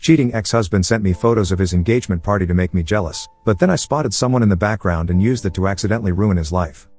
cheating ex-husband sent me photos of his engagement party to make me jealous, but then I spotted someone in the background and used it to accidentally ruin his life.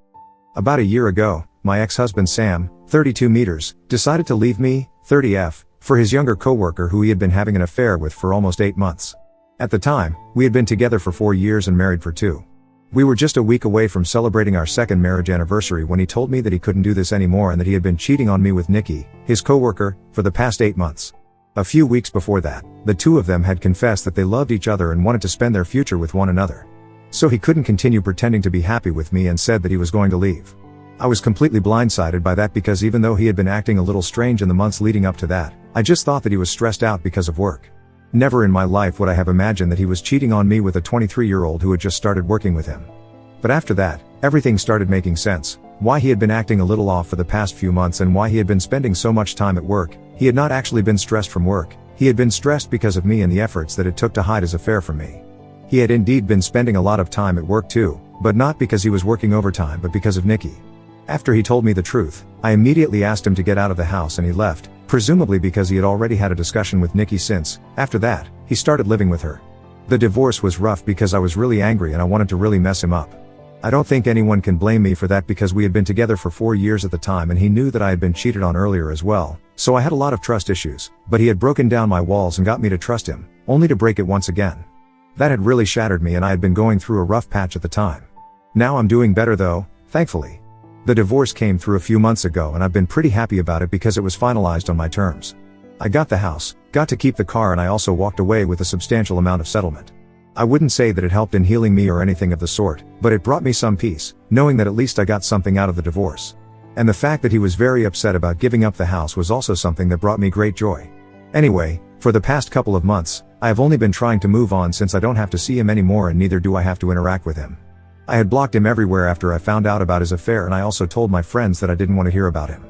About a year ago, my ex-husband Sam, 32 meters, decided to leave me, 30F, for his younger coworker who he had been having an affair with for almost 8 months. At the time, we had been together for 4 years and married for 2. We were just a week away from celebrating our second marriage anniversary when he told me that he couldn't do this anymore and that he had been cheating on me with Nikki, his coworker, for the past 8 months. A few weeks before that, the two of them had confessed that they loved each other and wanted to spend their future with one another. So he couldn't continue pretending to be happy with me and said that he was going to leave. I was completely blindsided by that because even though he had been acting a little strange in the months leading up to that, I just thought that he was stressed out because of work. Never in my life would I have imagined that he was cheating on me with a 23-year-old who had just started working with him. But after that, everything started making sense. Why he had been acting a little off for the past few months and why he had been spending so much time at work. He had not actually been stressed from work. He had been stressed because of me and the efforts that it took to hide his affair from me. He had indeed been spending a lot of time at work too, but not because he was working overtime but because of Nikki. After he told me the truth, I immediately asked him to get out of the house and he left, presumably because he had already had a discussion with Nikki since. After that, he started living with her. The divorce was rough because I was really angry and I wanted to really mess him up. I don't think anyone can blame me for that because we had been together for 4 years at the time and he knew that I had been cheated on earlier as well, so I had a lot of trust issues, but he had broken down my walls and got me to trust him, only to break it once again. That had really shattered me and I had been going through a rough patch at the time. Now I'm doing better though, thankfully. The divorce came through a few months ago and I've been pretty happy about it because it was finalized on my terms. I got the house, got to keep the car and I also walked away with a substantial amount of settlement. I wouldn't say that it helped in healing me or anything of the sort, but it brought me some peace, knowing that at least I got something out of the divorce. And the fact that he was very upset about giving up the house was also something that brought me great joy. Anyway, for the past couple of months, I have only been trying to move on since I don't have to see him anymore and neither do I have to interact with him. I had blocked him everywhere after I found out about his affair and I also told my friends that I didn't want to hear about him.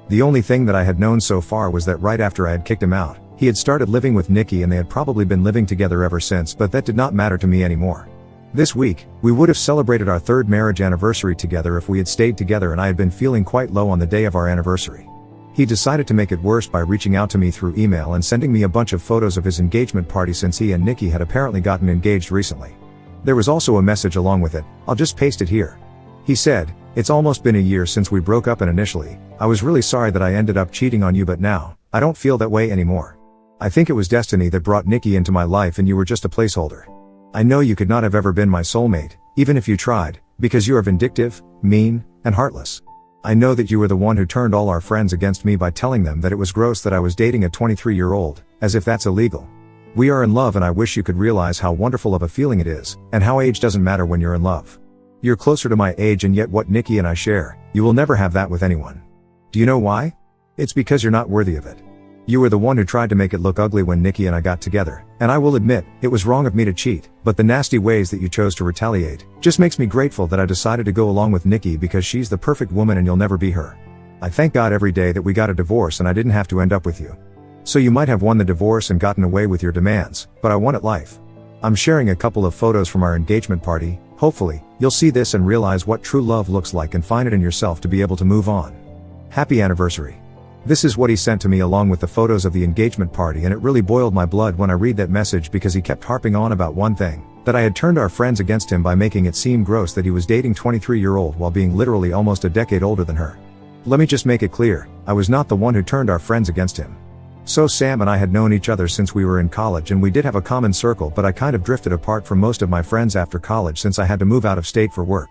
The only thing that I had known so far was that right after I had kicked him out, he had started living with Nikki and they had probably been living together ever since, but that did not matter to me anymore. This week, we would have celebrated our 3rd marriage anniversary together if we had stayed together and I had been feeling quite low on the day of our anniversary. He decided to make it worse by reaching out to me through email and sending me a bunch of photos of his engagement party since he and Nikki had apparently gotten engaged recently. There was also a message along with it, I'll just paste it here. He said, "It's almost been a year since we broke up and initially, I was really sorry that I ended up cheating on you but now, I don't feel that way anymore. I think it was destiny that brought Nikki into my life and you were just a placeholder. I know you could not have ever been my soulmate, even if you tried, because you are vindictive, mean, and heartless. I know that you were the one who turned all our friends against me by telling them that it was gross that I was dating a 23-year-old, as if that's illegal. We are in love and I wish you could realize how wonderful of a feeling it is, and how age doesn't matter when you're in love. You're closer to my age and yet what Nikki and I share, you will never have that with anyone. Do you know why? It's because you're not worthy of it. You were the one who tried to make it look ugly when Nikki and I got together, and I will admit, it was wrong of me to cheat, but the nasty ways that you chose to retaliate, just makes me grateful that I decided to go along with Nikki because she's the perfect woman and you'll never be her. I thank God every day that we got a divorce and I didn't have to end up with you. So you might have won the divorce and gotten away with your demands, but I won at life. I'm sharing a couple of photos from our engagement party, hopefully, you'll see this and realize what true love looks like and find it in yourself to be able to move on. Happy anniversary." This is what he sent to me along with the photos of the engagement party and it really boiled my blood when I read that message because he kept harping on about one thing, that I had turned our friends against him by making it seem gross that he was dating 23-year-old while being literally almost a decade older than her. Let me just make it clear, I was not the one who turned our friends against him. So Sam and I had known each other since we were in college and we did have a common circle but I kind of drifted apart from most of my friends after college since I had to move out of state for work.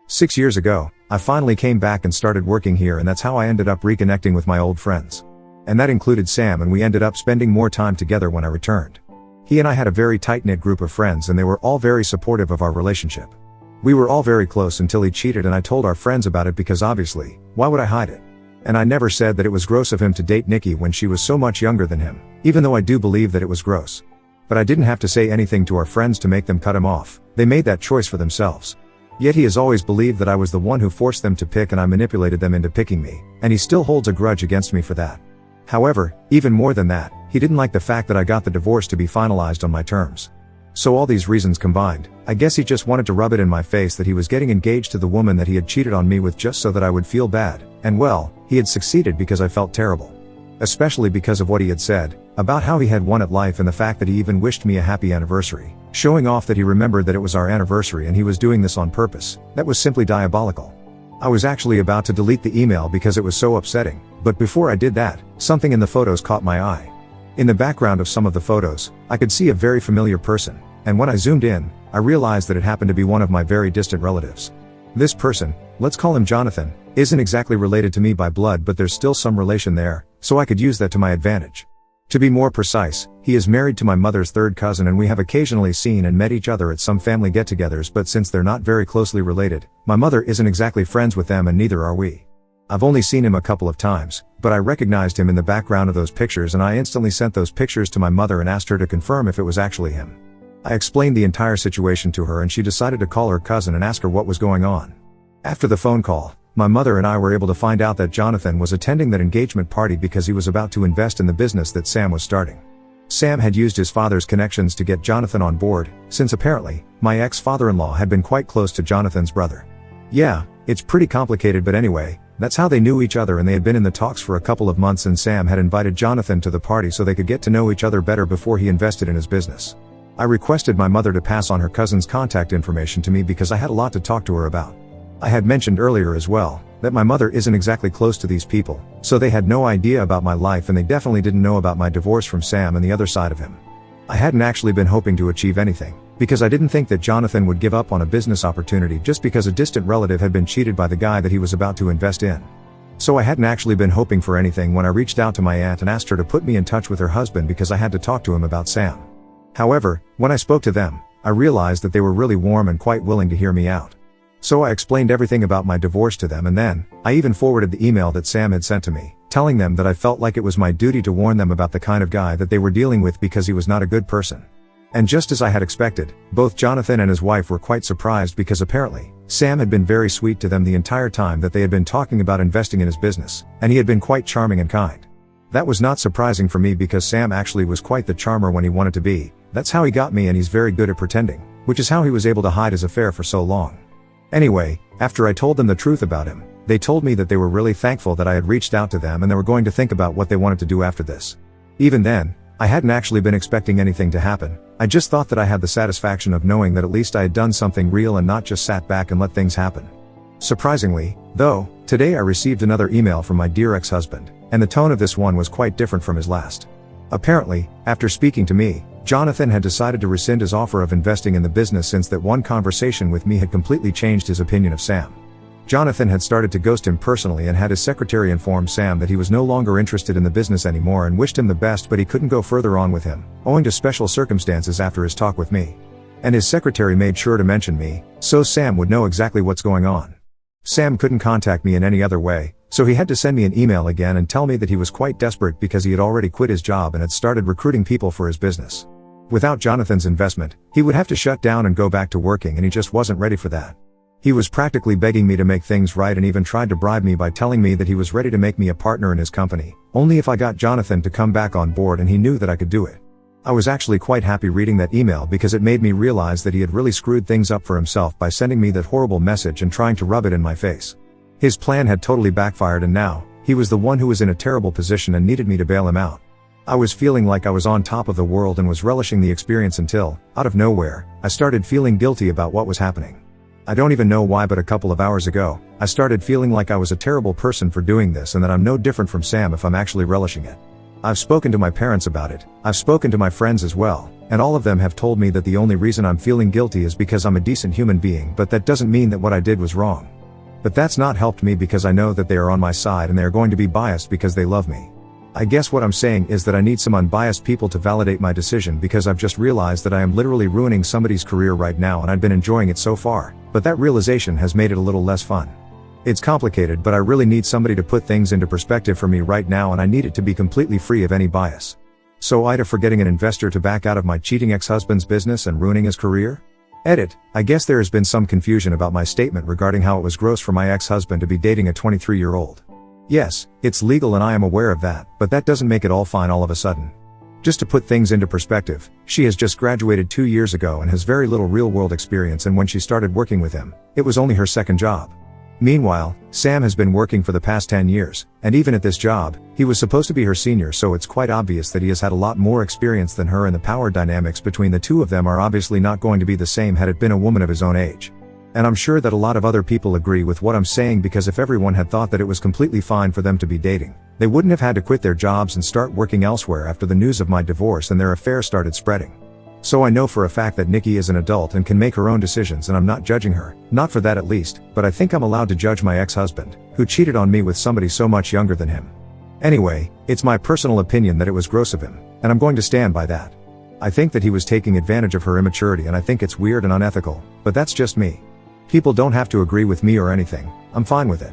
6 years ago, I finally came back and started working here and that's how I ended up reconnecting with my old friends. And that included Sam and we ended up spending more time together when I returned. He and I had a very tight-knit group of friends and they were all very supportive of our relationship. We were all very close until he cheated and I told our friends about it because obviously, why would I hide it? And I never said that it was gross of him to date Nikki when she was so much younger than him, even though I do believe that it was gross. But I didn't have to say anything to our friends to make them cut him off, they made that choice for themselves. Yet he has always believed that I was the one who forced them to pick and I manipulated them into picking me, and he still holds a grudge against me for that. However, even more than that, he didn't like the fact that I got the divorce to be finalized on my terms. So all these reasons combined, I guess he just wanted to rub it in my face that he was getting engaged to the woman that he had cheated on me with just so that I would feel bad, and well, he had succeeded because I felt terrible. Especially because of what he had said, about how he had won at life and the fact that he even wished me a happy anniversary, showing off that he remembered that it was our anniversary and he was doing this on purpose. That was simply diabolical. I was actually about to delete the email because it was so upsetting, but before I did that, something in the photos caught my eye. In the background of some of the photos, I could see a very familiar person, and when I zoomed in, I realized that it happened to be one of my very distant relatives. This person, let's call him Jonathan, isn't exactly related to me by blood, but there's still some relation there, so I could use that to my advantage. To be more precise, he is married to my mother's third cousin and we have occasionally seen and met each other at some family get-togethers, but since they're not very closely related, my mother isn't exactly friends with them and neither are we. I've only seen him a couple of times, but I recognized him in the background of those pictures and I instantly sent those pictures to my mother and asked her to confirm if it was actually him. I explained the entire situation to her and she decided to call her cousin and ask her what was going on. After the phone call, my mother and I were able to find out that Jonathan was attending that engagement party because he was about to invest in the business that Sam was starting. Sam had used his father's connections to get Jonathan on board, since apparently, my ex-father-in-law had been quite close to Jonathan's brother. Yeah, it's pretty complicated, but anyway, that's how they knew each other and they had been in the talks for a couple of months and Sam had invited Jonathan to the party so they could get to know each other better before he invested in his business. I requested my mother to pass on her cousin's contact information to me because I had a lot to talk to her about. I had mentioned earlier as well, that my mother isn't exactly close to these people, so they had no idea about my life and they definitely didn't know about my divorce from Sam and the other side of him. I hadn't actually been hoping to achieve anything, because I didn't think that Jonathan would give up on a business opportunity just because a distant relative had been cheated by the guy that he was about to invest in. So I hadn't actually been hoping for anything when I reached out to my aunt and asked her to put me in touch with her husband because I had to talk to him about Sam. However, when I spoke to them, I realized that they were really warm and quite willing to hear me out. So I explained everything about my divorce to them and then, I even forwarded the email that Sam had sent to me, telling them that I felt like it was my duty to warn them about the kind of guy that they were dealing with because he was not a good person. And just as I had expected, both Jonathan and his wife were quite surprised because apparently, Sam had been very sweet to them the entire time that they had been talking about investing in his business, and he had been quite charming and kind. That was not surprising for me because Sam actually was quite the charmer when he wanted to be. That's how he got me and he's very good at pretending, which is how he was able to hide his affair for so long. Anyway, after I told them the truth about him, they told me that they were really thankful that I had reached out to them and they were going to think about what they wanted to do after this. Even then, I hadn't actually been expecting anything to happen. I just thought that I had the satisfaction of knowing that at least I had done something real and not just sat back and let things happen. Surprisingly, though, today I received another email from my dear ex-husband, and the tone of this one was quite different from his last. Apparently, after speaking to me, Jonathan had decided to rescind his offer of investing in the business since that one conversation with me had completely changed his opinion of Sam. Jonathan had started to ghost him personally and had his secretary inform Sam that he was no longer interested in the business anymore and wished him the best, but he couldn't go further on with him, owing to special circumstances after his talk with me. And his secretary made sure to mention me, so Sam would know exactly what's going on. Sam couldn't contact me in any other way, so he had to send me an email again and tell me that he was quite desperate because he had already quit his job and had started recruiting people for his business. Without Jonathan's investment, he would have to shut down and go back to working and he just wasn't ready for that. He was practically begging me to make things right and even tried to bribe me by telling me that he was ready to make me a partner in his company, only if I got Jonathan to come back on board, and he knew that I could do it. I was actually quite happy reading that email because it made me realize that he had really screwed things up for himself by sending me that horrible message and trying to rub it in my face. His plan had totally backfired and now, he was the one who was in a terrible position and needed me to bail him out. I was feeling like I was on top of the world and was relishing the experience until, out of nowhere, I started feeling guilty about what was happening. I don't even know why, but a couple of hours ago, I started feeling like I was a terrible person for doing this and that I'm no different from Sam if I'm actually relishing it. I've spoken to my parents about it, I've spoken to my friends as well, and all of them have told me that the only reason I'm feeling guilty is because I'm a decent human being, but that doesn't mean that what I did was wrong. But that's not helped me because I know that they are on my side and they are going to be biased because they love me. I guess what I'm saying is that I need some unbiased people to validate my decision because I've just realized that I am literally ruining somebody's career right now and I've been enjoying it so far, but that realization has made it a little less fun. It's complicated, but I really need somebody to put things into perspective for me right now and I need it to be completely free of any bias. So Ida for getting an investor to back out of my cheating ex-husband's business and ruining his career? Edit. I guess there has been some confusion about my statement regarding how it was gross for my ex-husband to be dating a 23-year-old. Yes, it's legal and I am aware of that, but that doesn't make it all fine all of a sudden. Just to put things into perspective, she has just graduated 2 years ago and has very little real-world experience, and when she started working with him, it was only her second job. Meanwhile, Sam has been working for the past 10 years, and even at this job, he was supposed to be her senior, so it's quite obvious that he has had a lot more experience than her, and the power dynamics between the two of them are obviously not going to be the same had it been a woman of his own age. And I'm sure that a lot of other people agree with what I'm saying, because if everyone had thought that it was completely fine for them to be dating, they wouldn't have had to quit their jobs and start working elsewhere after the news of my divorce and their affair started spreading. So I know for a fact that Nikki is an adult and can make her own decisions, and I'm not judging her, not for that at least, but I think I'm allowed to judge my ex-husband, who cheated on me with somebody so much younger than him. Anyway, it's my personal opinion that it was gross of him, and I'm going to stand by that. I think that he was taking advantage of her immaturity, and I think it's weird and unethical, but that's just me. People don't have to agree with me or anything, I'm fine with it.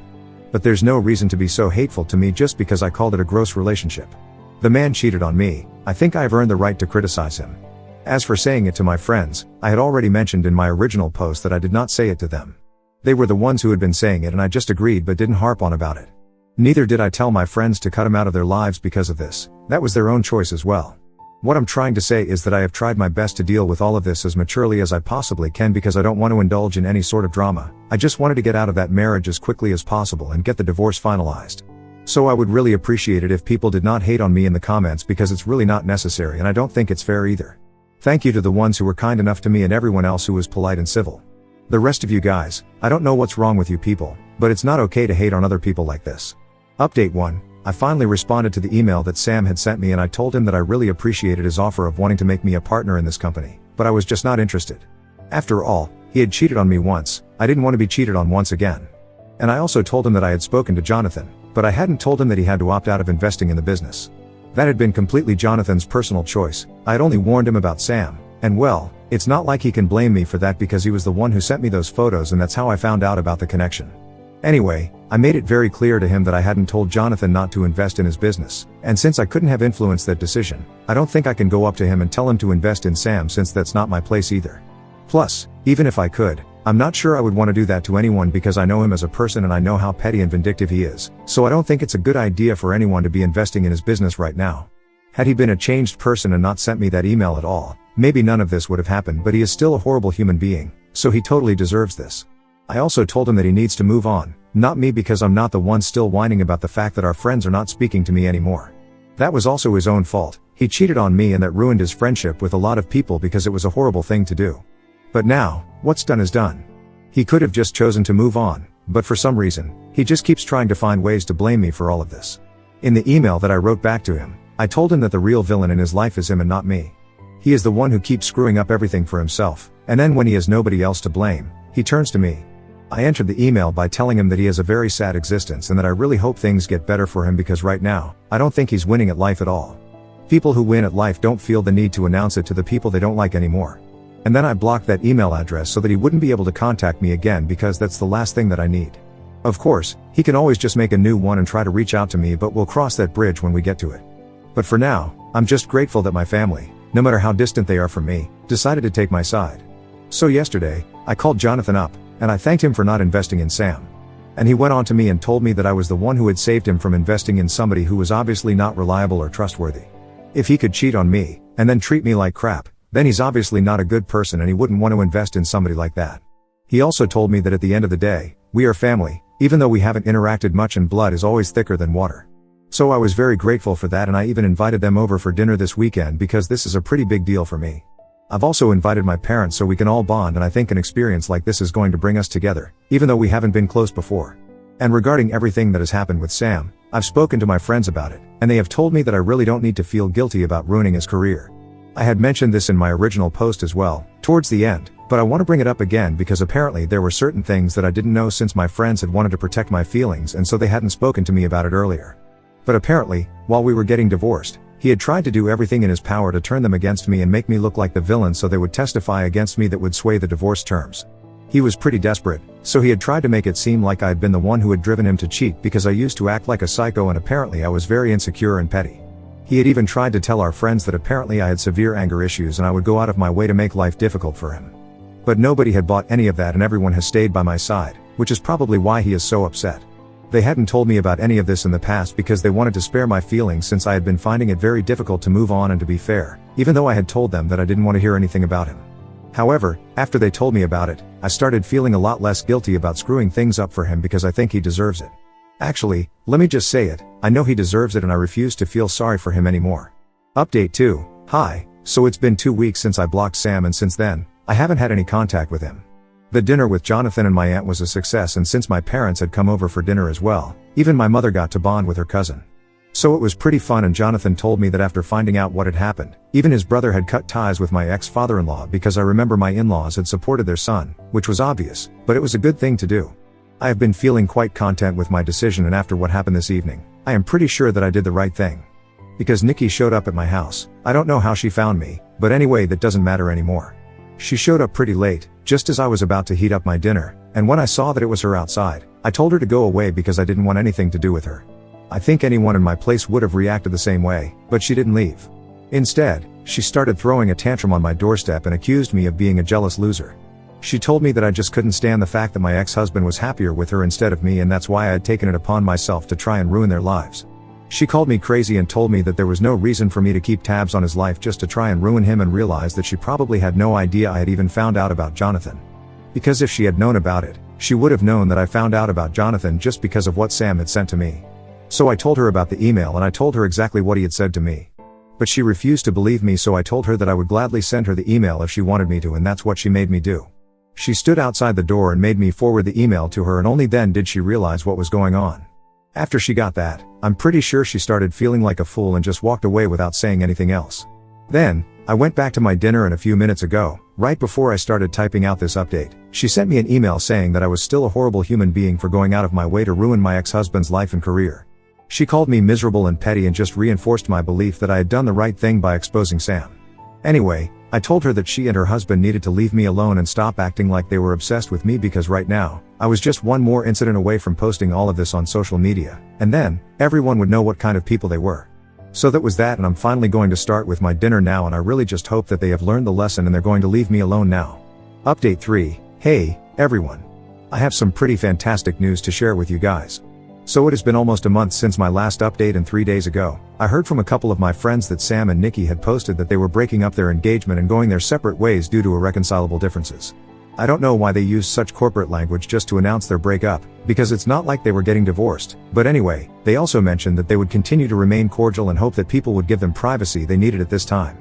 But there's no reason to be so hateful to me just because I called it a gross relationship. The man cheated on me, I think I have earned the right to criticize him. As for saying it to my friends, I had already mentioned in my original post that I did not say it to them. They were the ones who had been saying it, and I just agreed but didn't harp on about it. Neither did I tell my friends to cut him out of their lives because of this. That was their own choice as well. What I'm trying to say is that I have tried my best to deal with all of this as maturely as I possibly can, because I don't want to indulge in any sort of drama. I just wanted to get out of that marriage as quickly as possible and get the divorce finalized. So I would really appreciate it if people did not hate on me in the comments, because it's really not necessary, and I don't think it's fair either. Thank you to the ones who were kind enough to me and everyone else who was polite and civil. The rest of you guys, I don't know what's wrong with you people, but it's not okay to hate on other people like this. Update 1. I finally responded to the email that Sam had sent me, and I told him that I really appreciated his offer of wanting to make me a partner in this company, but I was just not interested. After all, he had cheated on me once, I didn't want to be cheated on once again. And I also told him that I had spoken to Jonathan, but I hadn't told him that he had to opt out of investing in the business. That had been completely Jonathan's personal choice. I had only warned him about Sam, and well, it's not like he can blame me for that, because he was the one who sent me those photos, and that's how I found out about the connection. Anyway, I made it very clear to him that I hadn't told Jonathan not to invest in his business, and since I couldn't have influenced that decision, I don't think I can go up to him and tell him to invest in Sam, since that's not my place either. Plus, even if I could, I'm not sure I would want to do that to anyone, because I know him as a person and I know how petty and vindictive he is, so I don't think it's a good idea for anyone to be investing in his business right now. Had he been a changed person and not sent me that email at all, maybe none of this would have happened, but he is still a horrible human being, so he totally deserves this. I also told him that he needs to move on, not me, because I'm not the one still whining about the fact that our friends are not speaking to me anymore. That was also his own fault. He cheated on me, and that ruined his friendship with a lot of people, because it was a horrible thing to do. But now, what's done is done. He could have just chosen to move on, but for some reason, he just keeps trying to find ways to blame me for all of this. In the email that I wrote back to him, I told him that the real villain in his life is him and not me. He is the one who keeps screwing up everything for himself, and then when he has nobody else to blame, he turns to me. I entered the email by telling him that he has a very sad existence and that I really hope things get better for him, because right now, I don't think he's winning at life at all. People who win at life don't feel the need to announce it to the people they don't like anymore. And then I blocked that email address so that he wouldn't be able to contact me again, because that's the last thing that I need. Of course, he can always just make a new one and try to reach out to me, but we'll cross that bridge when we get to it. But for now, I'm just grateful that my family, no matter how distant they are from me, decided to take my side. So yesterday, I called Jonathan up, and I thanked him for not investing in Sam. And he went on to me and told me that I was the one who had saved him from investing in somebody who was obviously not reliable or trustworthy. If he could cheat on me, and then treat me like crap, then he's obviously not a good person, and he wouldn't want to invest in somebody like that. He also told me that at the end of the day, we are family, even though we haven't interacted much, and blood is always thicker than water. So I was very grateful for that, and I even invited them over for dinner this weekend, because this is a pretty big deal for me. I've also invited my parents so we can all bond, and I think an experience like this is going to bring us together, even though we haven't been close before. And regarding everything that has happened with Sam, I've spoken to my friends about it, and they have told me that I really don't need to feel guilty about ruining his career. I had mentioned this in my original post as well, towards the end, but I want to bring it up again because apparently there were certain things that I didn't know, since my friends had wanted to protect my feelings, and so they hadn't spoken to me about it earlier. But apparently, while we were getting divorced, he had tried to do everything in his power to turn them against me and make me look like the villain, so they would testify against me that would sway the divorce terms. He was pretty desperate, so he had tried to make it seem like I had been the one who had driven him to cheat, because I used to act like a psycho, and apparently I was very insecure and petty. He had even tried to tell our friends that apparently I had severe anger issues and I would go out of my way to make life difficult for him. But nobody had bought any of that, and everyone has stayed by my side, which is probably why he is so upset. They hadn't told me about any of this in the past because they wanted to spare my feelings, since I had been finding it very difficult to move on and to be fair, even though I had told them that I didn't want to hear anything about him. However, after they told me about it, I started feeling a lot less guilty about screwing things up for him because I think he deserves it. Actually, let me just say it, I know he deserves it and I refuse to feel sorry for him anymore. Update 2. Hi, so it's been 2 weeks since I blocked Sam and since then, I haven't had any contact with him. The dinner with Jonathan and my aunt was a success, and since my parents had come over for dinner as well, even my mother got to bond with her cousin. So it was pretty fun, and Jonathan told me that after finding out what had happened, even his brother had cut ties with my ex-father-in-law because I remember my in-laws had supported their son, which was obvious, but it was a good thing to do. I have been feeling quite content with my decision, and after what happened this evening, I am pretty sure that I did the right thing. Because Nikki showed up at my house. I don't know how she found me, but anyway, that doesn't matter anymore. She showed up pretty late, just as I was about to heat up my dinner, and when I saw that it was her outside, I told her to go away because I didn't want anything to do with her. I think anyone in my place would have reacted the same way, but she didn't leave. Instead, she started throwing a tantrum on my doorstep and accused me of being a jealous loser. She told me that I just couldn't stand the fact that my ex-husband was happier with her instead of me, and that's why I had taken it upon myself to try and ruin their lives. She called me crazy and told me that there was no reason for me to keep tabs on his life just to try and ruin him, and realized that she probably had no idea I had even found out about Jonathan. Because if she had known about it, she would have known that I found out about Jonathan just because of what Sam had sent to me. So I told her about the email and I told her exactly what he had said to me. But she refused to believe me, so I told her that I would gladly send her the email if she wanted me to, and that's what she made me do. She stood outside the door and made me forward the email to her, and only then did she realize what was going on. After she got that, I'm pretty sure she started feeling like a fool and just walked away without saying anything else. Then, I went back to my dinner, and a few minutes ago, right before I started typing out this update, she sent me an email saying that I was still a horrible human being for going out of my way to ruin my ex-husband's life and career. She called me miserable and petty and just reinforced my belief that I had done the right thing by exposing Sam. Anyway, I told her that she and her husband needed to leave me alone and stop acting like they were obsessed with me, because right now, I was just one more incident away from posting all of this on social media, and then, everyone would know what kind of people they were. So that was that, and I'm finally going to start with my dinner now, and I really just hope that they have learned the lesson and they're going to leave me alone now. Update 3. Hey, everyone. I have some pretty fantastic news to share with you guys. So it has been almost a month since my last update, and 3 days ago, I heard from a couple of my friends that Sam and Nikki had posted that they were breaking up their engagement and going their separate ways due to irreconcilable differences. I don't know why they used such corporate language just to announce their breakup, because it's not like they were getting divorced, but anyway, they also mentioned that they would continue to remain cordial and hope that people would give them privacy they needed at this time.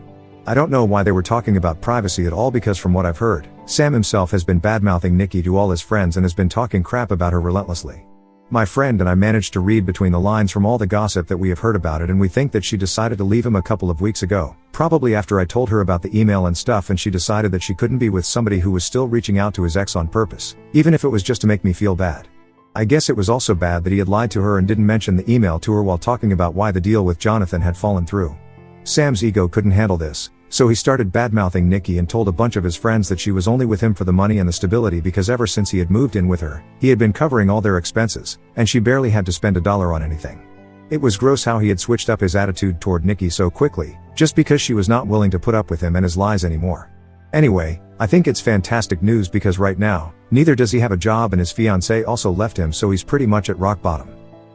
I don't know why they were talking about privacy at all, because from what I've heard, Sam himself has been badmouthing Nikki to all his friends and has been talking crap about her relentlessly. My friend and I managed to read between the lines from all the gossip that we have heard about it, and we think that she decided to leave him a couple of weeks ago, probably after I told her about the email and stuff, and she decided that she couldn't be with somebody who was still reaching out to his ex on purpose, even if it was just to make me feel bad. I guess it was also bad that he had lied to her and didn't mention the email to her while talking about why the deal with Jonathan had fallen through. Sam's ego couldn't handle this, so he started badmouthing Nikki and told a bunch of his friends that she was only with him for the money and the stability, because ever since he had moved in with her, he had been covering all their expenses, and she barely had to spend $1 on anything. It was gross how he had switched up his attitude toward Nikki so quickly, just because she was not willing to put up with him and his lies anymore. Anyway, I think it's fantastic news, because right now, neither does he have a job and his fiancée also left him, so he's pretty much at rock bottom.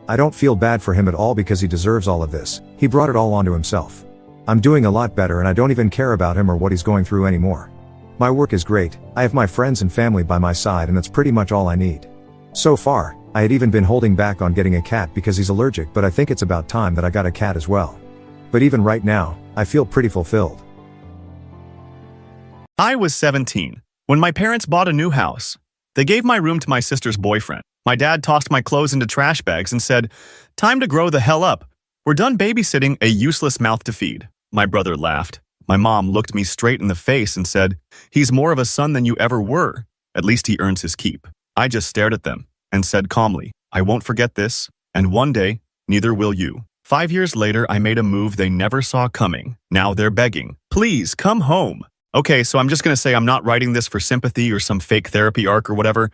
I don't feel bad for him at all, because he deserves all of this. He brought it all onto himself. I'm doing a lot better and I don't even care about him or what he's going through anymore. My work is great, I have my friends and family by my side, and that's pretty much all I need. So far, I had even been holding back on getting a cat because he's allergic, but I think it's about time that I got a cat as well. But even right now, I feel pretty fulfilled. I was 17 when my parents bought a new house. They gave my room to my sister's boyfriend. My dad tossed my clothes into trash bags and said, "Time to grow the hell up. We're done babysitting a useless mouth to feed." My brother laughed. My mom looked me straight in the face and said, "He's more of a son than you ever were. At least he earns his keep." I just stared at them and said calmly, "I won't forget this, and one day, neither will you." 5 years later, I made a move they never saw coming. Now they're begging, "Please come home." Okay, so I'm just going to say I'm not writing this for sympathy or some fake therapy arc or whatever.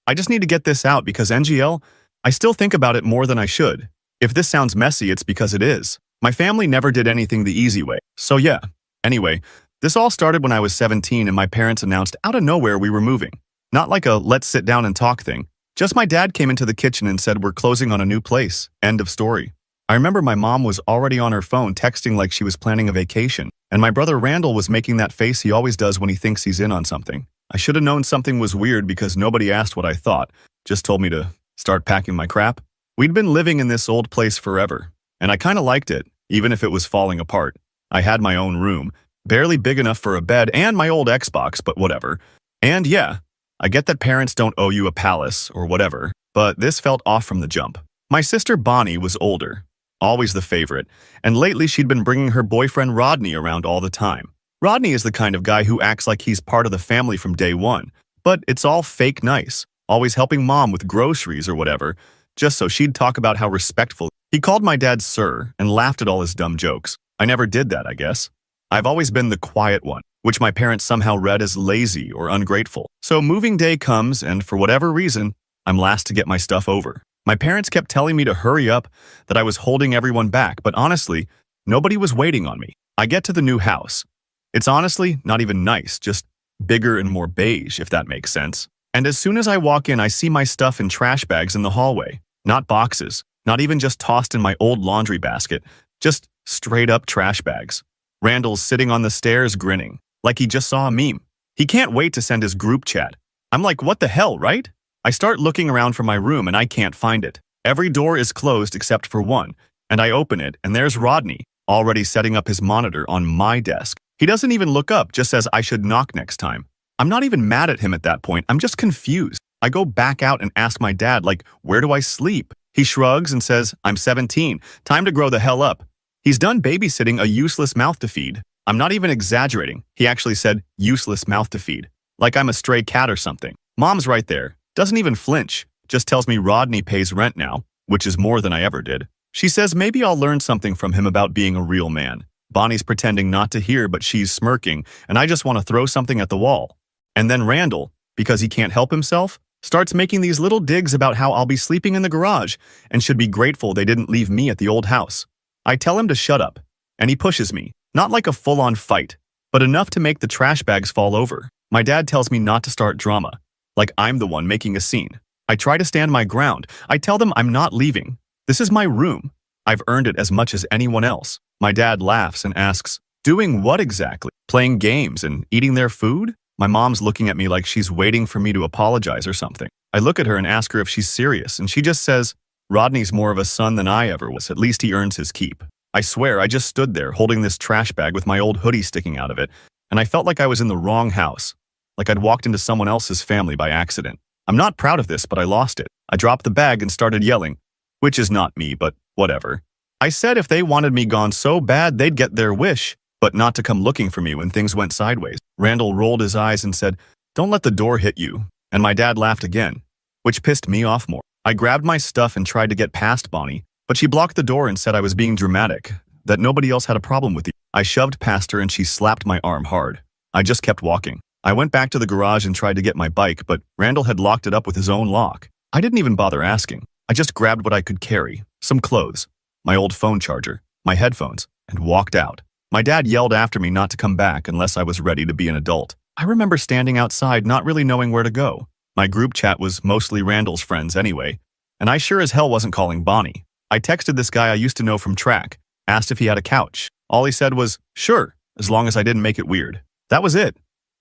I just need to get this out because NGL, I still think about it more than I should. If this sounds messy, it's because it is. My family never did anything the easy way. So yeah. Anyway, this all started when I was 17 and my parents announced out of nowhere we were moving. Not like a let's sit down and talk thing. Just my dad came into the kitchen and said we're closing on a new place. End of story. I I remember my mom was already on her phone texting like she was planning a vacation, and my brother Randall was making that face he always does when he thinks he's in on something. I should have known something was weird because nobody asked what I thought, just told me to start packing my crap. We'd been living in this old place forever, and I kind of liked it, even if it was falling apart. I had my own room, barely big enough for a bed, and my old Xbox, but whatever. And yeah, I get that parents don't owe you a palace or whatever, but this felt off from the jump. My sister Bonnie was older, always the favorite, and lately she'd been bringing her boyfriend Rodney around all the time. Rodney is the kind of guy who acts like he's part of the family from day one, but it's all fake nice, always helping mom with groceries or whatever, just so she'd talk about how respectful. He called my dad sir and laughed at all his dumb jokes. I never did that, I guess. I've always been the quiet one, which my parents somehow read as lazy or ungrateful. So moving day comes, and for whatever reason, I'm last to get my stuff over. My parents kept telling me to hurry up, that I was holding everyone back, but honestly, nobody was waiting on me. I get to the new house. It's honestly not even nice, just bigger and more beige, if that makes sense. And as soon as I walk in, I see my stuff in trash bags in the hallway. Not boxes, not even just tossed in my old laundry basket, just straight up trash bags. Randall's sitting on the stairs grinning, like he just saw a meme. He can't wait to send his group chat. I'm like, what the hell, right? I start looking around for my room and I can't find it. Every door is closed except for one, and I open it and there's Rodney, already setting up his monitor on my desk. He doesn't even look up, just says I should knock next time. I'm not even mad at him at that point, I'm just confused. I go back out and ask my dad, like, where do I sleep? He shrugs and says, I'm 17, time to grow the hell up. He's done babysitting a useless mouth to feed. I'm not even exaggerating. He actually said, useless mouth to feed. Like I'm a stray cat or something. Mom's right there. Doesn't even flinch. Just tells me Rodney pays rent now, which is more than I ever did. She says maybe I'll learn something from him about being a real man. Bonnie's pretending not to hear, but she's smirking, and I just want to throw something at the wall. And then Randall, because he can't help himself, starts making these little digs about how I'll be sleeping in the garage and should be grateful they didn't leave me at the old house. I tell him to shut up, and he pushes me, not like a full-on fight, but enough to make the trash bags fall over. My dad tells me not to start drama, like I'm the one making a scene. I try to stand my ground. I tell them I'm not leaving. This is my room. I've earned it as much as anyone else. My dad laughs and asks, doing what exactly? Playing games and eating their food? My mom's looking at me like she's waiting for me to apologize or something. I look at her and ask her if she's serious, and she just says, Rodney's more of a son than I ever was. At least he earns his keep. I swear I just stood there holding this trash bag with my old hoodie sticking out of it, and I felt like I was in the wrong house, like I'd walked into someone else's family by accident. I'm not proud of this, but I lost it. I dropped the bag and started yelling, which is not me, but whatever. I said if they wanted me gone so bad they'd get their wish, but not to come looking for me when things went sideways. Randall rolled his eyes and said, don't let the door hit you. And my dad laughed again, which pissed me off more. I grabbed my stuff and tried to get past Bonnie, but she blocked the door and said I was being dramatic, that nobody else had a problem with it. I shoved past her and she slapped my arm hard. I just kept walking. I went back to the garage and tried to get my bike, but Randall had locked it up with his own lock. I didn't even bother asking. I just grabbed what I could carry, some clothes, my old phone charger, my headphones, and walked out. My dad yelled after me not to come back unless I was ready to be an adult. I remember standing outside not really knowing where to go. My group chat was mostly Randall's friends anyway, and I sure as hell wasn't calling Bonnie. I texted this guy I used to know from track, asked if he had a couch. All he said was, sure, as long as I didn't make it weird. That was it.